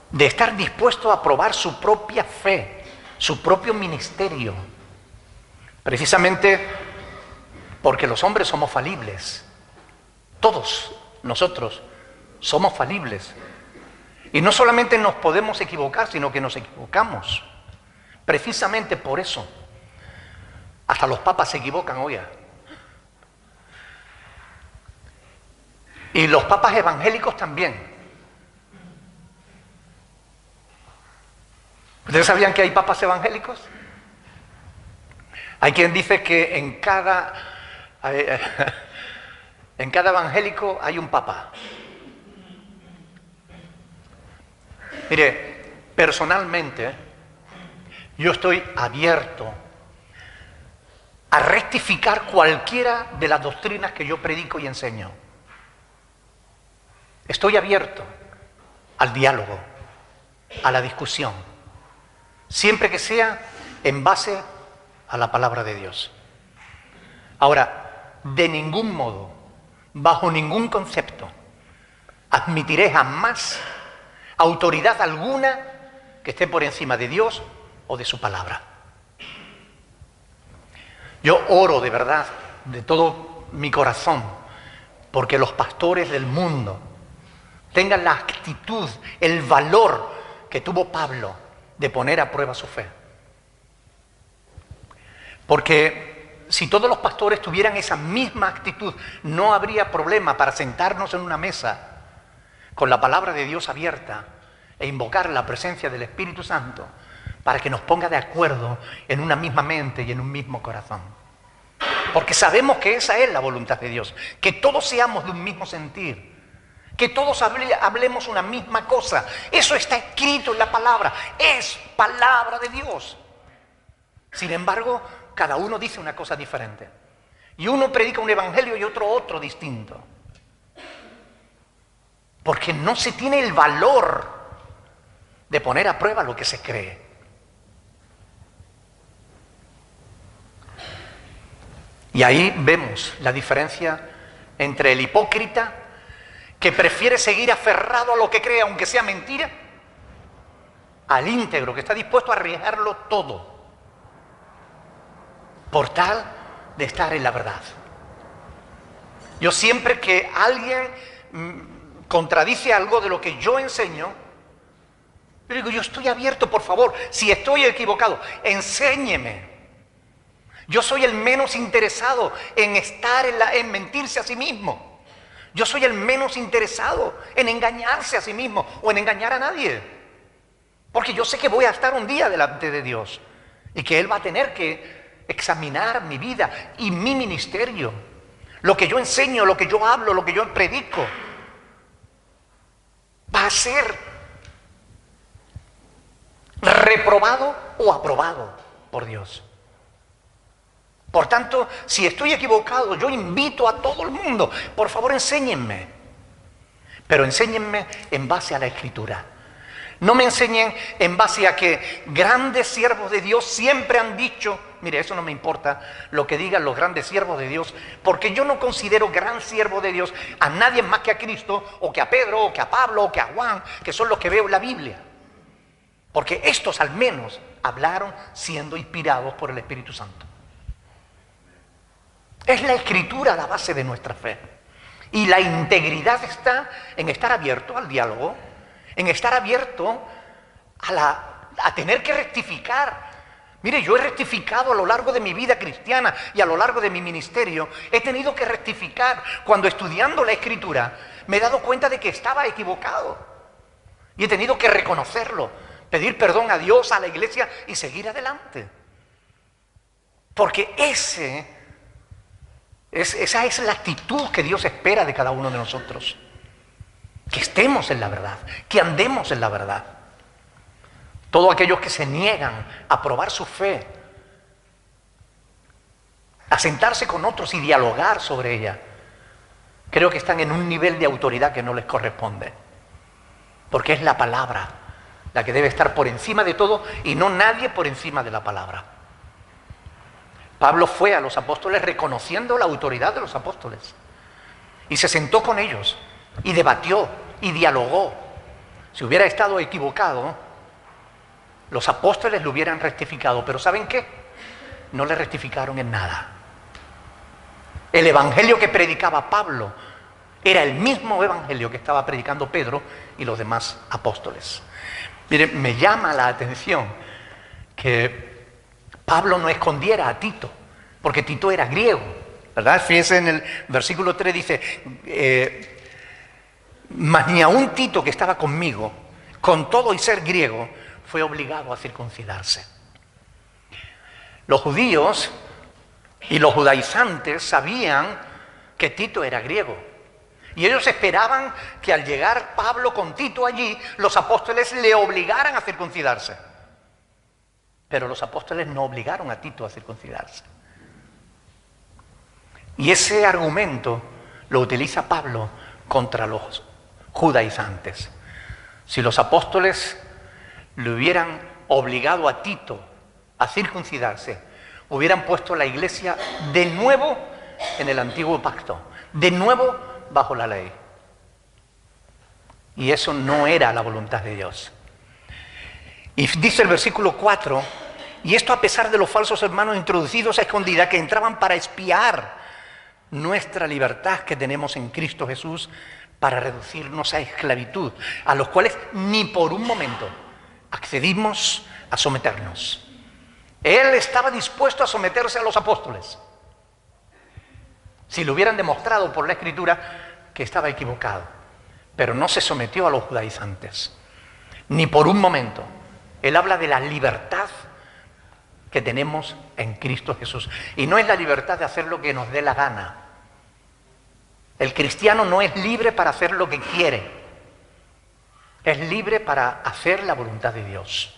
de estar dispuesto a probar su propia fe, su propio ministerio, precisamente porque los hombres somos falibles, todos nosotros somos falibles, y no solamente nos podemos equivocar, sino que nos equivocamos. Precisamente por eso, hasta los papas se equivocan, oiga. Y los papas evangélicos también. ¿Ustedes sabían que hay papas evangélicos? Hay quien dice que en cada evangélico hay un papa. Mire, personalmente, yo estoy abierto a rectificar cualquiera de las doctrinas que yo predico y enseño. Estoy abierto al diálogo, a la discusión, siempre que sea en base a la palabra de Dios. Ahora, de ningún modo, bajo ningún concepto, admitiré jamás autoridad alguna que esté por encima de Dios o de su palabra. Yo oro de verdad, de todo mi corazón, porque los pastores del mundo tengan la actitud, el valor que tuvo Pablo de poner a prueba su fe. Porque si todos los pastores tuvieran esa misma actitud, no habría problema para sentarnos en una mesa con la palabra de Dios abierta e invocar la presencia del Espíritu Santo para que nos ponga de acuerdo en una misma mente y en un mismo corazón. Porque sabemos que esa es la voluntad de Dios, que todos seamos de un mismo sentir, que todos hablemos una misma cosa. Eso está escrito en la palabra, es palabra de Dios. Sin embargo, cada uno dice una cosa diferente. Y uno predica un evangelio y otro distinto. Porque no se tiene el valor de poner a prueba lo que se cree. Y ahí vemos la diferencia entre el hipócrita que prefiere seguir aferrado a lo que cree aunque sea mentira, al íntegro que está dispuesto a arriesgarlo todo por tal de estar en la verdad. Yo siempre que alguien contradice algo de lo que yo enseño, yo digo, yo estoy abierto, por favor, si estoy equivocado, enséñeme. Yo soy el menos interesado en estar en mentirse a sí mismo. Yo soy el menos interesado en engañarse a sí mismo o en engañar a nadie. Porque yo sé que voy a estar un día delante de Dios y que Él va a tener que examinar mi vida y mi ministerio. Lo que yo enseño, lo que yo hablo, lo que yo predico, va a ser reprobado o aprobado por Dios. Por tanto, si estoy equivocado, yo invito a todo el mundo, por favor enséñenme. Pero enséñenme en base a la Escritura. No me enseñen en base a que grandes siervos de Dios siempre han dicho, mire, eso no me importa lo que digan los grandes siervos de Dios, porque yo no considero gran siervo de Dios a nadie más que a Cristo, o que a Pedro, o que a Pablo, o que a Juan, que son los que veo en la Biblia. Porque estos al menos hablaron siendo inspirados por el Espíritu Santo. Es la Escritura la base de nuestra fe. Y la integridad está en estar abierto al diálogo, en estar abierto a tener que rectificar. Mire, yo he rectificado a lo largo de mi vida cristiana y a lo largo de mi ministerio. He tenido que rectificar. Cuando estudiando la Escritura me he dado cuenta de que estaba equivocado. Y he tenido que reconocerlo, pedir perdón a Dios, a la iglesia y seguir adelante. Porque esa es la actitud que Dios espera de cada uno de nosotros. Que estemos en la verdad, que andemos en la verdad. Todos aquellos que se niegan a probar su fe, a sentarse con otros y dialogar sobre ella, creo que están en un nivel de autoridad que no les corresponde. Porque es la palabra la que debe estar por encima de todo y no nadie por encima de la palabra. Pablo fue a los apóstoles reconociendo la autoridad de los apóstoles y se sentó con ellos y debatió y dialogó. Si hubiera estado equivocado, los apóstoles lo hubieran rectificado, pero ¿saben qué? No le rectificaron en nada. El evangelio que predicaba Pablo era el mismo evangelio que estaba predicando Pedro y los demás apóstoles. Miren, me llama la atención que Pablo no escondiera a Tito, porque Tito era griego, ¿verdad? Fíjense en el versículo 3 dice, mas ni aun Tito que estaba conmigo, con todo y ser griego, fue obligado a circuncidarse. Los judíos y los judaizantes sabían que Tito era griego. Y ellos esperaban que al llegar Pablo con Tito allí, los apóstoles le obligaran a circuncidarse. Pero los apóstoles no obligaron a Tito a circuncidarse. Y ese argumento lo utiliza Pablo contra los judaizantes. Si los apóstoles le hubieran obligado a Tito a circuncidarse, hubieran puesto la iglesia de nuevo en el antiguo pacto, de nuevo bajo la ley. Y eso no era la voluntad de Dios. Y dice el versículo 4, y esto a pesar de los falsos hermanos introducidos a escondida que entraban para espiar nuestra libertad que tenemos en Cristo Jesús para reducirnos a esclavitud, a los cuales ni por un momento accedimos a someternos. Él estaba dispuesto a someterse a los apóstoles, si le hubieran demostrado por la Escritura que estaba equivocado. Pero no se sometió a los judaizantes, ni por un momento. Él habla de la libertad que tenemos en Cristo Jesús. Y no es la libertad de hacer lo que nos dé la gana. El cristiano no es libre para hacer lo que quiere. Es libre para hacer la voluntad de Dios.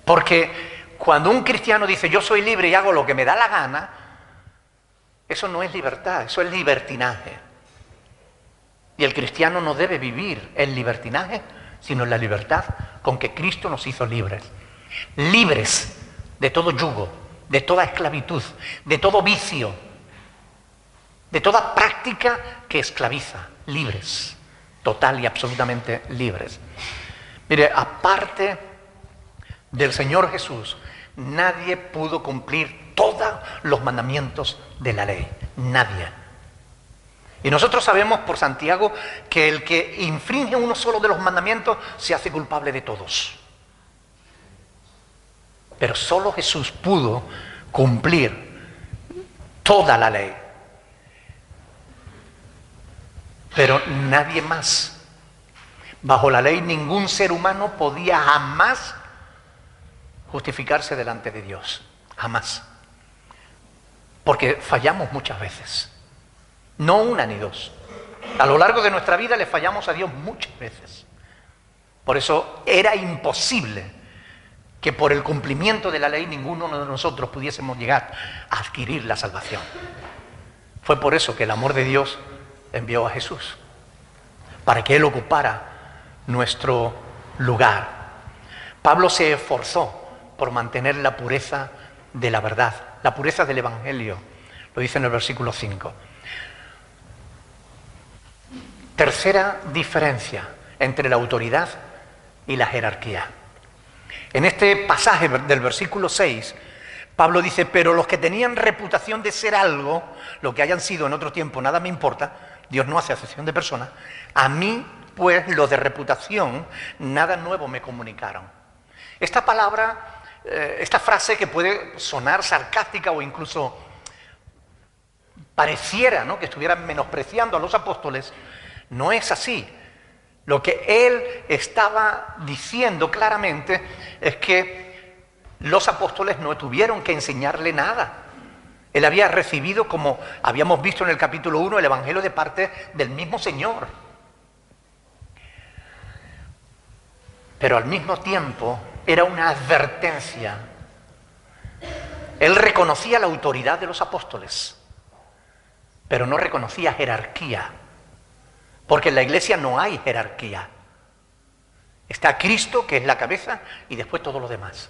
Porque cuando un cristiano dice yo soy libre y hago lo que me da la gana, eso no es libertad, eso es libertinaje. Y el cristiano no debe vivir el libertinaje, sino en la libertad con que Cristo nos hizo libres. Libres de todo yugo, de toda esclavitud, de todo vicio, de toda práctica que esclaviza. Libres, total y absolutamente libres. Mire, aparte del Señor Jesús, nadie pudo cumplir todos los mandamientos de la ley. Nadie. Y nosotros sabemos por Santiago que el que infringe uno solo de los mandamientos se hace culpable de todos. Pero solo Jesús pudo cumplir toda la ley. Pero nadie más. Bajo la ley ningún ser humano podía jamás justificarse delante de Dios. Jamás. Porque fallamos muchas veces. No una ni dos. A lo largo de nuestra vida le fallamos a Dios muchas veces. Por eso era imposible que por el cumplimiento de la ley ninguno de nosotros pudiésemos llegar a adquirir la salvación. Fue por eso que el amor de Dios envió a Jesús, para que Él ocupara nuestro lugar. Pablo se esforzó por mantener la pureza de la verdad, la pureza del Evangelio. Lo dice en el versículo 5. Tercera diferencia entre la autoridad y la jerarquía. En este pasaje del versículo 6, Pablo dice, pero los que tenían reputación de ser algo, lo que hayan sido en otro tiempo, nada me importa, Dios no hace acepción de personas, a mí, pues, los de reputación, nada nuevo me comunicaron. Esta palabra, esta frase que puede sonar sarcástica o incluso pareciera, ¿no?, que estuvieran menospreciando a los apóstoles, no es así. Lo que él estaba diciendo claramente es que los apóstoles no tuvieron que enseñarle nada. Él había recibido, como habíamos visto en el capítulo 1, el Evangelio de parte del mismo Señor. Pero al mismo tiempo era una advertencia. Él reconocía la autoridad de los apóstoles, pero no reconocía jerarquía. Porque en la iglesia no hay jerarquía. Está Cristo, que es la cabeza, y después todo lo demás.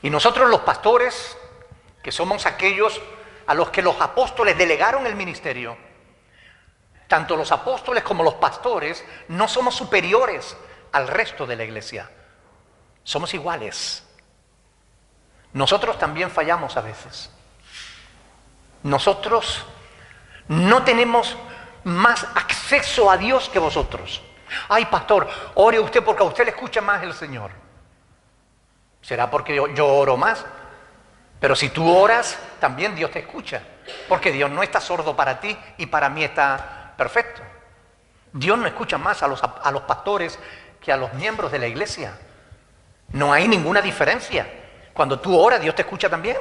Y nosotros los pastores, que somos aquellos a los que los apóstoles delegaron el ministerio, tanto los apóstoles como los pastores, no somos superiores al resto de la iglesia. Somos iguales. Nosotros también fallamos a veces. Nosotros no tenemos más acceso a Dios que vosotros. Ay, pastor, ore usted porque a usted le escucha más el Señor. ¿Será porque yo oro más? Pero si tú oras, también Dios te escucha. Porque Dios no está sordo para ti y para mí está perfecto. Dios no escucha más a los pastores que a los miembros de la iglesia. No hay ninguna diferencia. Cuando tú oras, Dios te escucha también.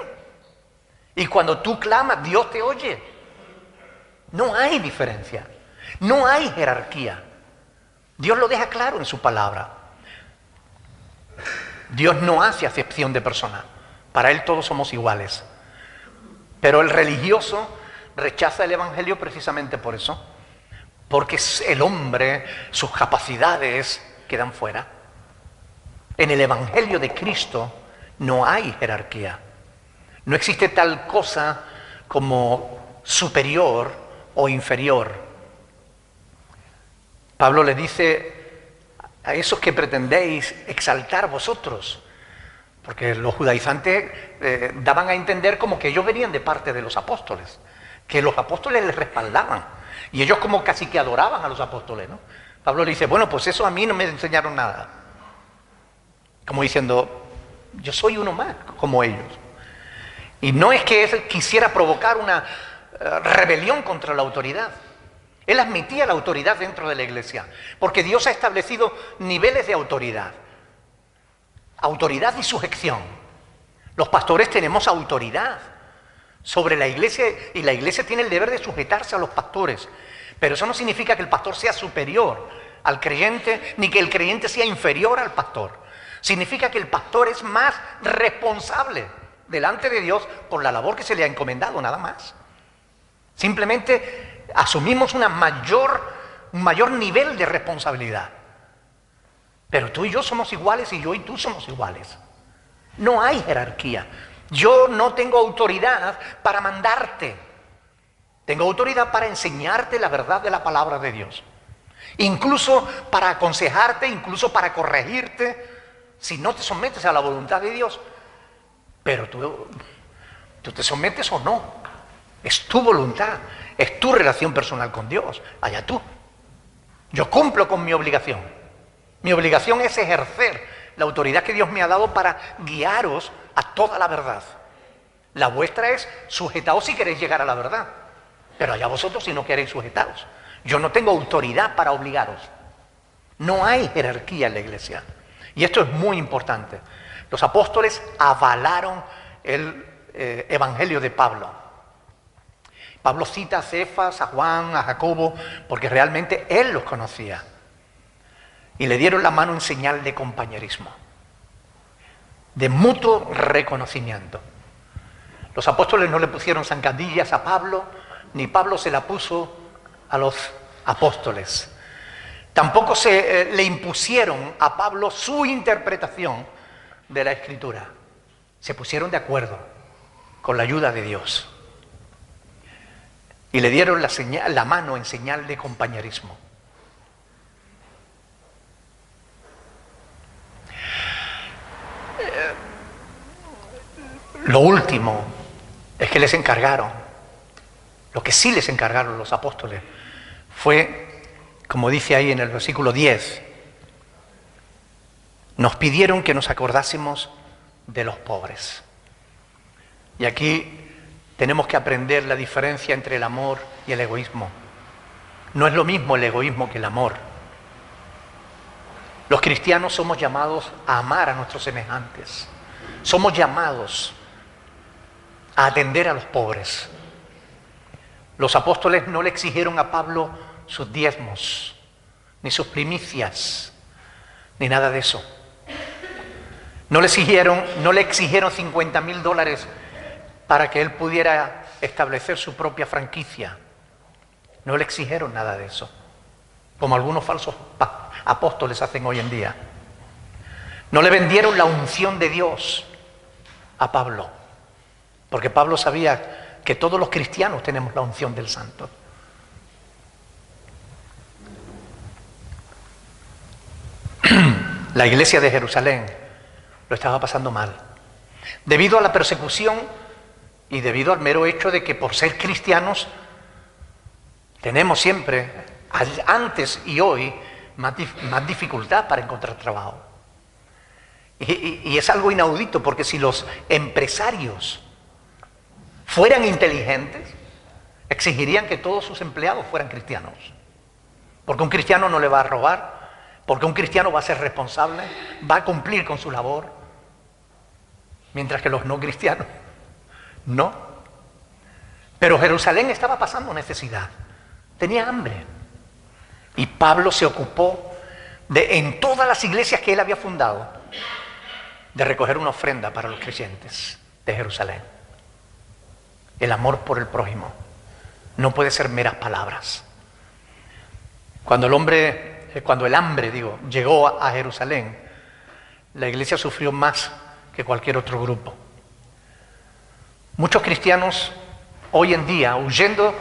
Y cuando tú clamas, Dios te oye. No hay diferencia, no hay jerarquía. Dios lo deja claro en su palabra. Dios no hace acepción de personas. Para Él todos somos iguales. Pero el religioso rechaza el Evangelio precisamente por eso. Porque el hombre, sus capacidades quedan fuera. En el Evangelio de Cristo no hay jerarquía. No existe tal cosa como superior o inferior. Pablo le dice a esos que pretendéis exaltar vosotros, porque los judaizantes daban a entender como que ellos venían de parte de los apóstoles, que los apóstoles les respaldaban, y ellos como casi que adoraban a los apóstoles, ¿no? Pablo le dice, bueno, pues eso a mí no me enseñaron nada. Como diciendo, yo soy uno más, como ellos. Y no es que él quisiera provocar una rebelión contra la autoridad. Él admitía la autoridad dentro de la iglesia, porque Dios ha establecido niveles de autoridad. Autoridad y sujeción. Los pastores tenemos autoridad sobre la iglesia y la iglesia tiene el deber de sujetarse a los pastores. Pero eso no significa que el pastor sea superior al creyente, ni que el creyente sea inferior al pastor. Significa que el pastor es más responsable delante de Dios por la labor que se le ha encomendado, nada más. Simplemente asumimos un mayor nivel de responsabilidad. Pero tú y yo somos iguales y yo y tú somos iguales. No hay jerarquía. Yo no tengo autoridad para mandarte. Tengo autoridad para enseñarte la verdad de la palabra de Dios. Incluso para aconsejarte, incluso para corregirte, si no te sometes a la voluntad de Dios. Pero tú te sometes o no. Es tu voluntad, es tu relación personal con Dios. Allá tú. Yo cumplo con mi obligación. Mi obligación es ejercer la autoridad que Dios me ha dado para guiaros a toda la verdad. La vuestra es sujetaos si queréis llegar a la verdad. Pero allá vosotros si no queréis sujetaros. Yo no tengo autoridad para obligaros. No hay jerarquía en la iglesia. Y esto es muy importante. Los apóstoles avalaron el evangelio de Pablo. Pablo cita a Cefas, a Juan, a Jacobo, porque realmente él los conocía. Y le dieron la mano en señal de compañerismo, de mutuo reconocimiento. Los apóstoles no le pusieron zancadillas a Pablo, ni Pablo se la puso a los apóstoles. Tampoco le impusieron a Pablo su interpretación de la Escritura. Se pusieron de acuerdo con la ayuda de Dios. Y le dieron la mano en señal de compañerismo. Lo último es que les encargaron, lo que sí les encargaron los apóstoles fue, como dice ahí en el versículo 10, nos pidieron que nos acordásemos de los pobres. Y aquí tenemos que aprender la diferencia entre el amor y el egoísmo. No es lo mismo el egoísmo que el amor. Los cristianos somos llamados a amar a nuestros semejantes. Somos llamados a atender a los pobres. Los apóstoles no le exigieron a Pablo sus diezmos, ni sus primicias, ni nada de eso. No le exigieron $50,000 para que él pudiera establecer su propia franquicia. No le exigieron nada de eso, como algunos falsos apóstoles hacen hoy en día. No le vendieron la unción de Dios a Pablo, porque Pablo sabía que todos los cristianos tenemos la unción del Santo. La iglesia de Jerusalén lo estaba pasando mal, debido a la persecución y debido al mero hecho de que por ser cristianos tenemos siempre, antes y hoy, más dificultad para encontrar trabajo. Y es algo inaudito, porque si los empresarios fueran inteligentes, exigirían que todos sus empleados fueran cristianos. Porque un cristiano no le va a robar, porque un cristiano va a ser responsable, va a cumplir con su labor, mientras que los no cristianos no. Pero Jerusalén estaba pasando necesidad, tenía hambre. Y Pablo se ocupó en todas las iglesias que él había fundado, de recoger una ofrenda para los creyentes de Jerusalén. El amor por el prójimo no puede ser meras palabras. Cuando el hambre llegó a Jerusalén, la iglesia sufrió más que cualquier otro grupo. Muchos cristianos hoy en día, huyendo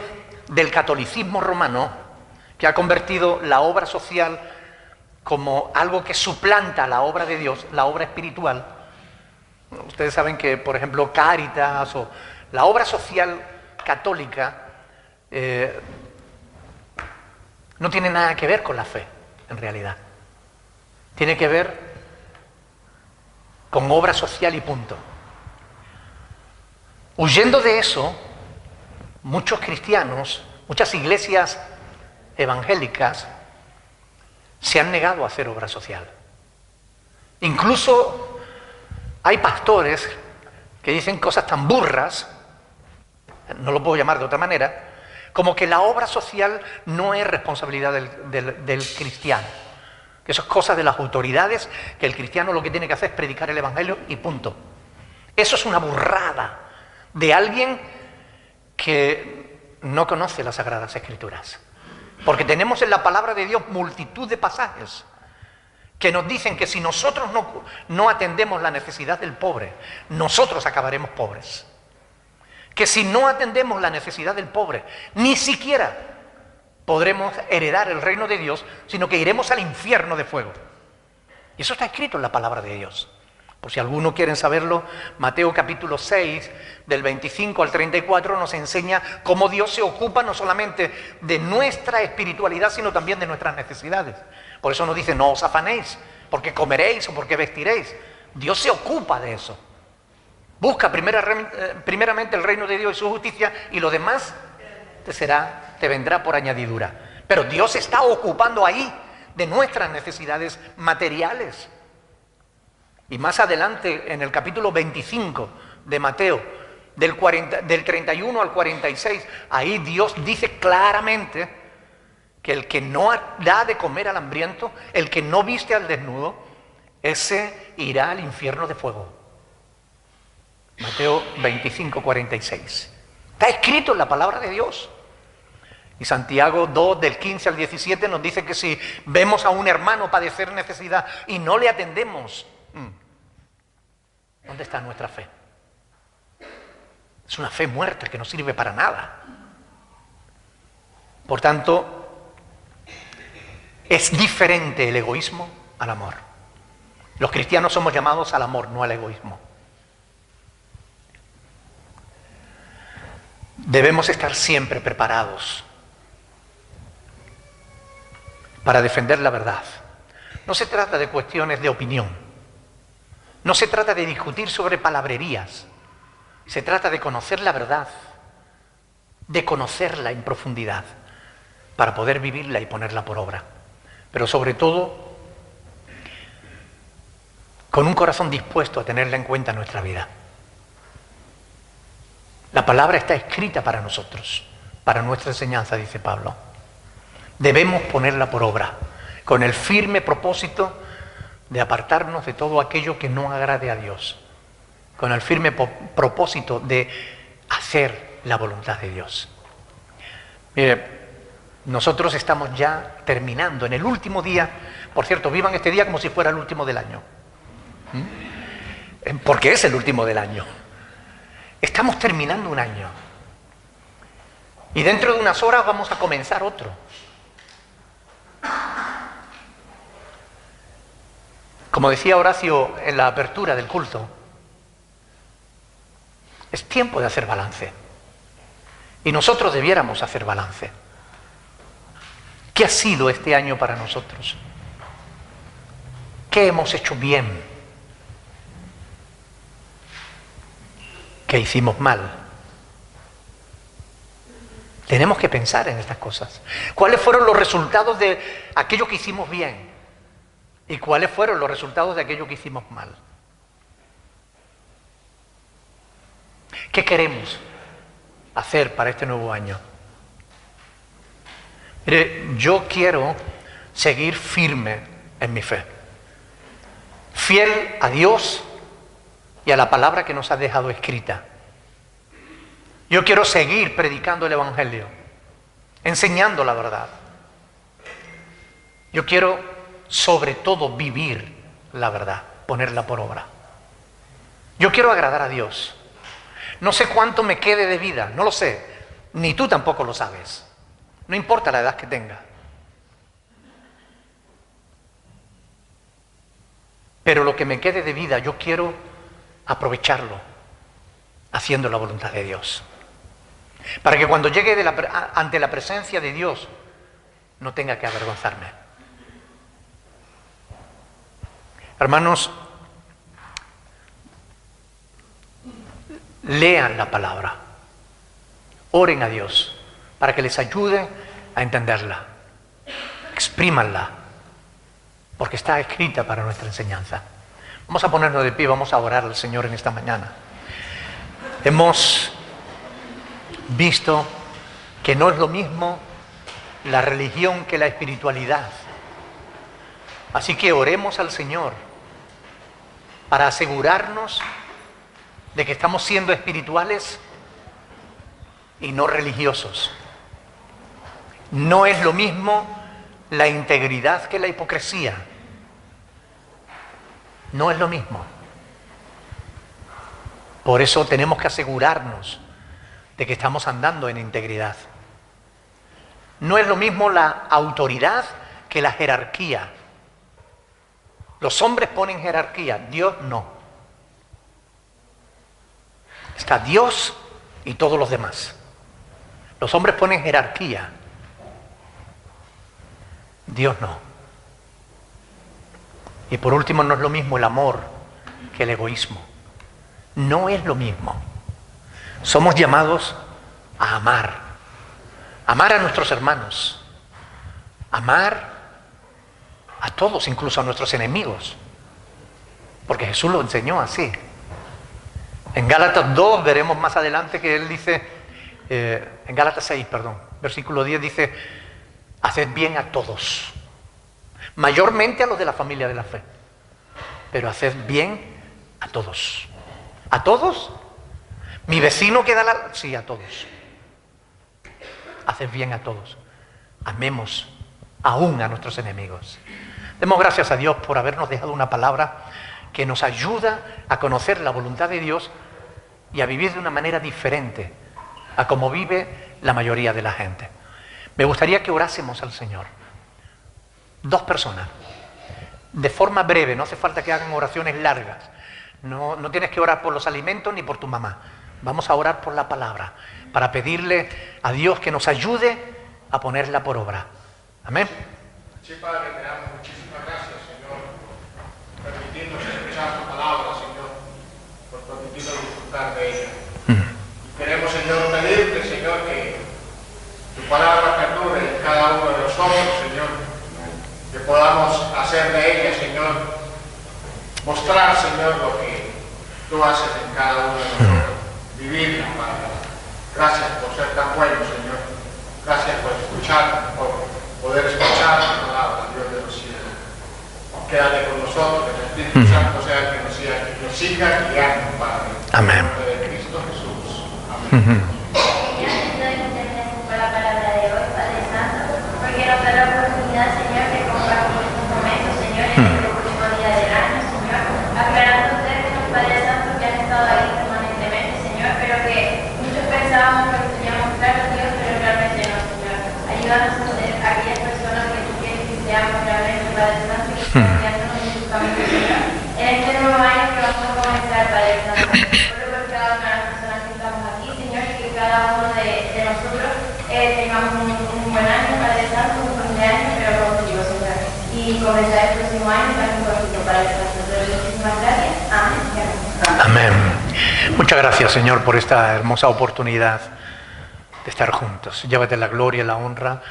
del catolicismo romano, que ha convertido la obra social como algo que suplanta la obra de Dios, la obra espiritual. Ustedes saben que, por ejemplo, Cáritas o la obra social católica no tiene nada que ver con la fe, en realidad. Tiene que ver con obra social y punto. Huyendo de eso, muchos cristianos, muchas iglesias evangélicas se han negado a hacer obra social. Incluso hay pastores que dicen cosas tan burras, no lo puedo llamar de otra manera, como que la obra social no es responsabilidad del cristiano. Que eso es cosa de las autoridades, que el cristiano lo que tiene que hacer es predicar el evangelio y punto. Eso es una burrada de alguien que no conoce las Sagradas Escrituras. Porque tenemos en la palabra de Dios multitud de pasajes que nos dicen que si nosotros no atendemos la necesidad del pobre, nosotros acabaremos pobres. Que si no atendemos la necesidad del pobre, ni siquiera podremos heredar el reino de Dios, sino que iremos al infierno de fuego. Y eso está escrito en la palabra de Dios. Por si alguno quiere saberlo, Mateo capítulo 6, del 25 al 34, nos enseña cómo Dios se ocupa no solamente de nuestra espiritualidad, sino también de nuestras necesidades. Por eso nos dice, no os afanéis, porque comeréis o porque vestiréis. Dios se ocupa de eso. Busca primeramente el reino de Dios y su justicia, y lo demás te vendrá por añadidura. Pero Dios está ocupando ahí de nuestras necesidades materiales. Y más adelante, en el capítulo 25 de Mateo, del 31 al 46, ahí Dios dice claramente que el que no da de comer al hambriento, el que no viste al desnudo, ese irá al infierno de fuego. Mateo 25, 46. Está escrito en la palabra de Dios. Y Santiago 2, del 15 al 17, nos dice que si vemos a un hermano padecer necesidad y no le atendemos, ¿dónde está nuestra fe? Es una fe muerta que no sirve para nada. Por tanto, es diferente el egoísmo al amor. Los cristianos somos llamados al amor, no al egoísmo. Debemos estar siempre preparados para defender la verdad. No se trata de cuestiones de opinión. No se trata de discutir sobre palabrerías. Se trata de conocer la verdad, de conocerla en profundidad, para poder vivirla y ponerla por obra. Pero sobre todo, con un corazón dispuesto a tenerla en cuenta en nuestra vida. La palabra está escrita para nosotros, para nuestra enseñanza, dice Pablo. Debemos ponerla por obra, con el firme propósito de apartarnos de todo aquello que no agrade a Dios, con el firme propósito de hacer la voluntad de Dios. Mire, nosotros estamos ya terminando en el último día. Por cierto, vivan este día como si fuera el último del año. Porque es el último del año. Estamos terminando un año. Y dentro de unas horas vamos a comenzar otro. Como decía Horacio en la apertura del culto, es tiempo de hacer balance. Y nosotros debiéramos hacer balance. ¿Qué ha sido este año para nosotros? ¿Qué hemos hecho bien? ¿Qué hicimos mal? Tenemos que pensar en estas cosas. ¿Cuáles fueron los resultados de aquello que hicimos bien? ¿Y cuáles fueron los resultados de aquello que hicimos mal? ¿Qué queremos hacer para este nuevo año? Mire, yo quiero seguir firme en mi fe. Fiel a Dios y a la palabra que nos ha dejado escrita. Yo quiero seguir predicando el evangelio, enseñando la verdad. Yo quiero, sobre todo, vivir la verdad, ponerla por obra. Yo quiero agradar a Dios. No sé cuánto me quede de vida, no lo sé, ni tú tampoco lo sabes. No importa la edad que tenga. Pero lo que me quede de vida, yo quiero aprovecharlo haciendo la voluntad de Dios. Para que cuando llegue ante la presencia de Dios no tenga que avergonzarme. Hermanos, lean la palabra, oren a Dios para que les ayude a entenderla, exprímanla, porque está escrita para nuestra enseñanza. Vamos a ponernos de pie, vamos a orar al Señor en esta mañana. Hemos visto que no es lo mismo la religión que la espiritualidad. Así que oremos al Señor para asegurarnos de que estamos siendo espirituales y no religiosos. No es lo mismo la integridad que la hipocresía. No es lo mismo. Por eso tenemos que asegurarnos de que estamos andando en integridad. No es lo mismo la autoridad que la jerarquía. Los hombres ponen jerarquía, Dios no. Está Dios y todos los demás. Los hombres ponen jerarquía, Dios no. Y por último, no es lo mismo el amor que el egoísmo. No es lo mismo. Somos llamados a amar. Amar a nuestros hermanos. Amar a todos, incluso a nuestros enemigos. Porque Jesús lo enseñó así. En Gálatas 2 veremos más adelante que Él dice, en Gálatas 6, perdón, versículo 10 dice, haced bien a todos. Mayormente a los de la familia de la fe. Pero haced bien a todos. ¿A todos? ¿Mi vecino que da la...? Sí, a todos. Haced bien a todos. Amemos aún a nuestros enemigos. Demos gracias a Dios por habernos dejado una palabra que nos ayuda a conocer la voluntad de Dios y a vivir de una manera diferente a como vive la mayoría de la gente. Me gustaría que orásemos al Señor. 2 personas. De forma breve, no hace falta que hagan oraciones largas. No tienes que orar por los alimentos ni por tu mamá. Vamos a orar por la palabra, para pedirle a Dios que nos ayude a ponerla por obra. Amén. Sí, Padre, te damos muchísimas gracias, Señor, permitiéndonos escuchar tu palabra, Señor, por permitirnos disfrutar de ella. Queremos, Señor, pedirte, Señor, que tu palabra perdure en cada uno de nosotros, Señor, que podamos hacer de ella, Señor, mostrar, Señor, lo que tú haces en cada uno de nosotros, vivirla, Padre. Gracias por ser tan bueno, Señor. Gracias por escucharnos, por poder escuchar tu palabra, Dios de los cielos. Quédate con nosotros, que el Espíritu Santo sea el que nos siga guiando, Padre. Amén. En el nombre de Cristo Jesús. Amén. Señor, te doy muchas gracias por la palabra de hoy, Padre Santo, porque nos da la oportunidad, Señor, de compartir estos momentos, Señor, en este último día del año, Señor, aclarando términos, Padre Santo, que han estado ahí permanentemente, Señor, pero que muchos pensábamos que los teníamos claros, Dios, pero realmente no, Señor. Ayúdanos a ser aquellas personas que tú quieres que seamos realmente, Padre Santo, y que estamos guiándonos en tu camino, Señor. En este nuevo año que vamos a comenzar, Padre Santo, oro por cada una de las personas que estamos aquí, Señor, y que cada uno de nosotros tengamos un buen año, Padre Santo, un fin de año, pero contigo, Señor. Y comenzar el próximo año también contigo, Padre Santo. Te doy muchísimas gracias. Amén. Amén. Muchas gracias, Señor, por esta hermosa oportunidad de estar juntos. Llévate la gloria, la honra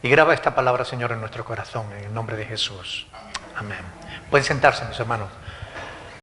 y graba esta palabra, Señor, en nuestro corazón, en el nombre de Jesús. Amén. Pueden sentarse, mis hermanos.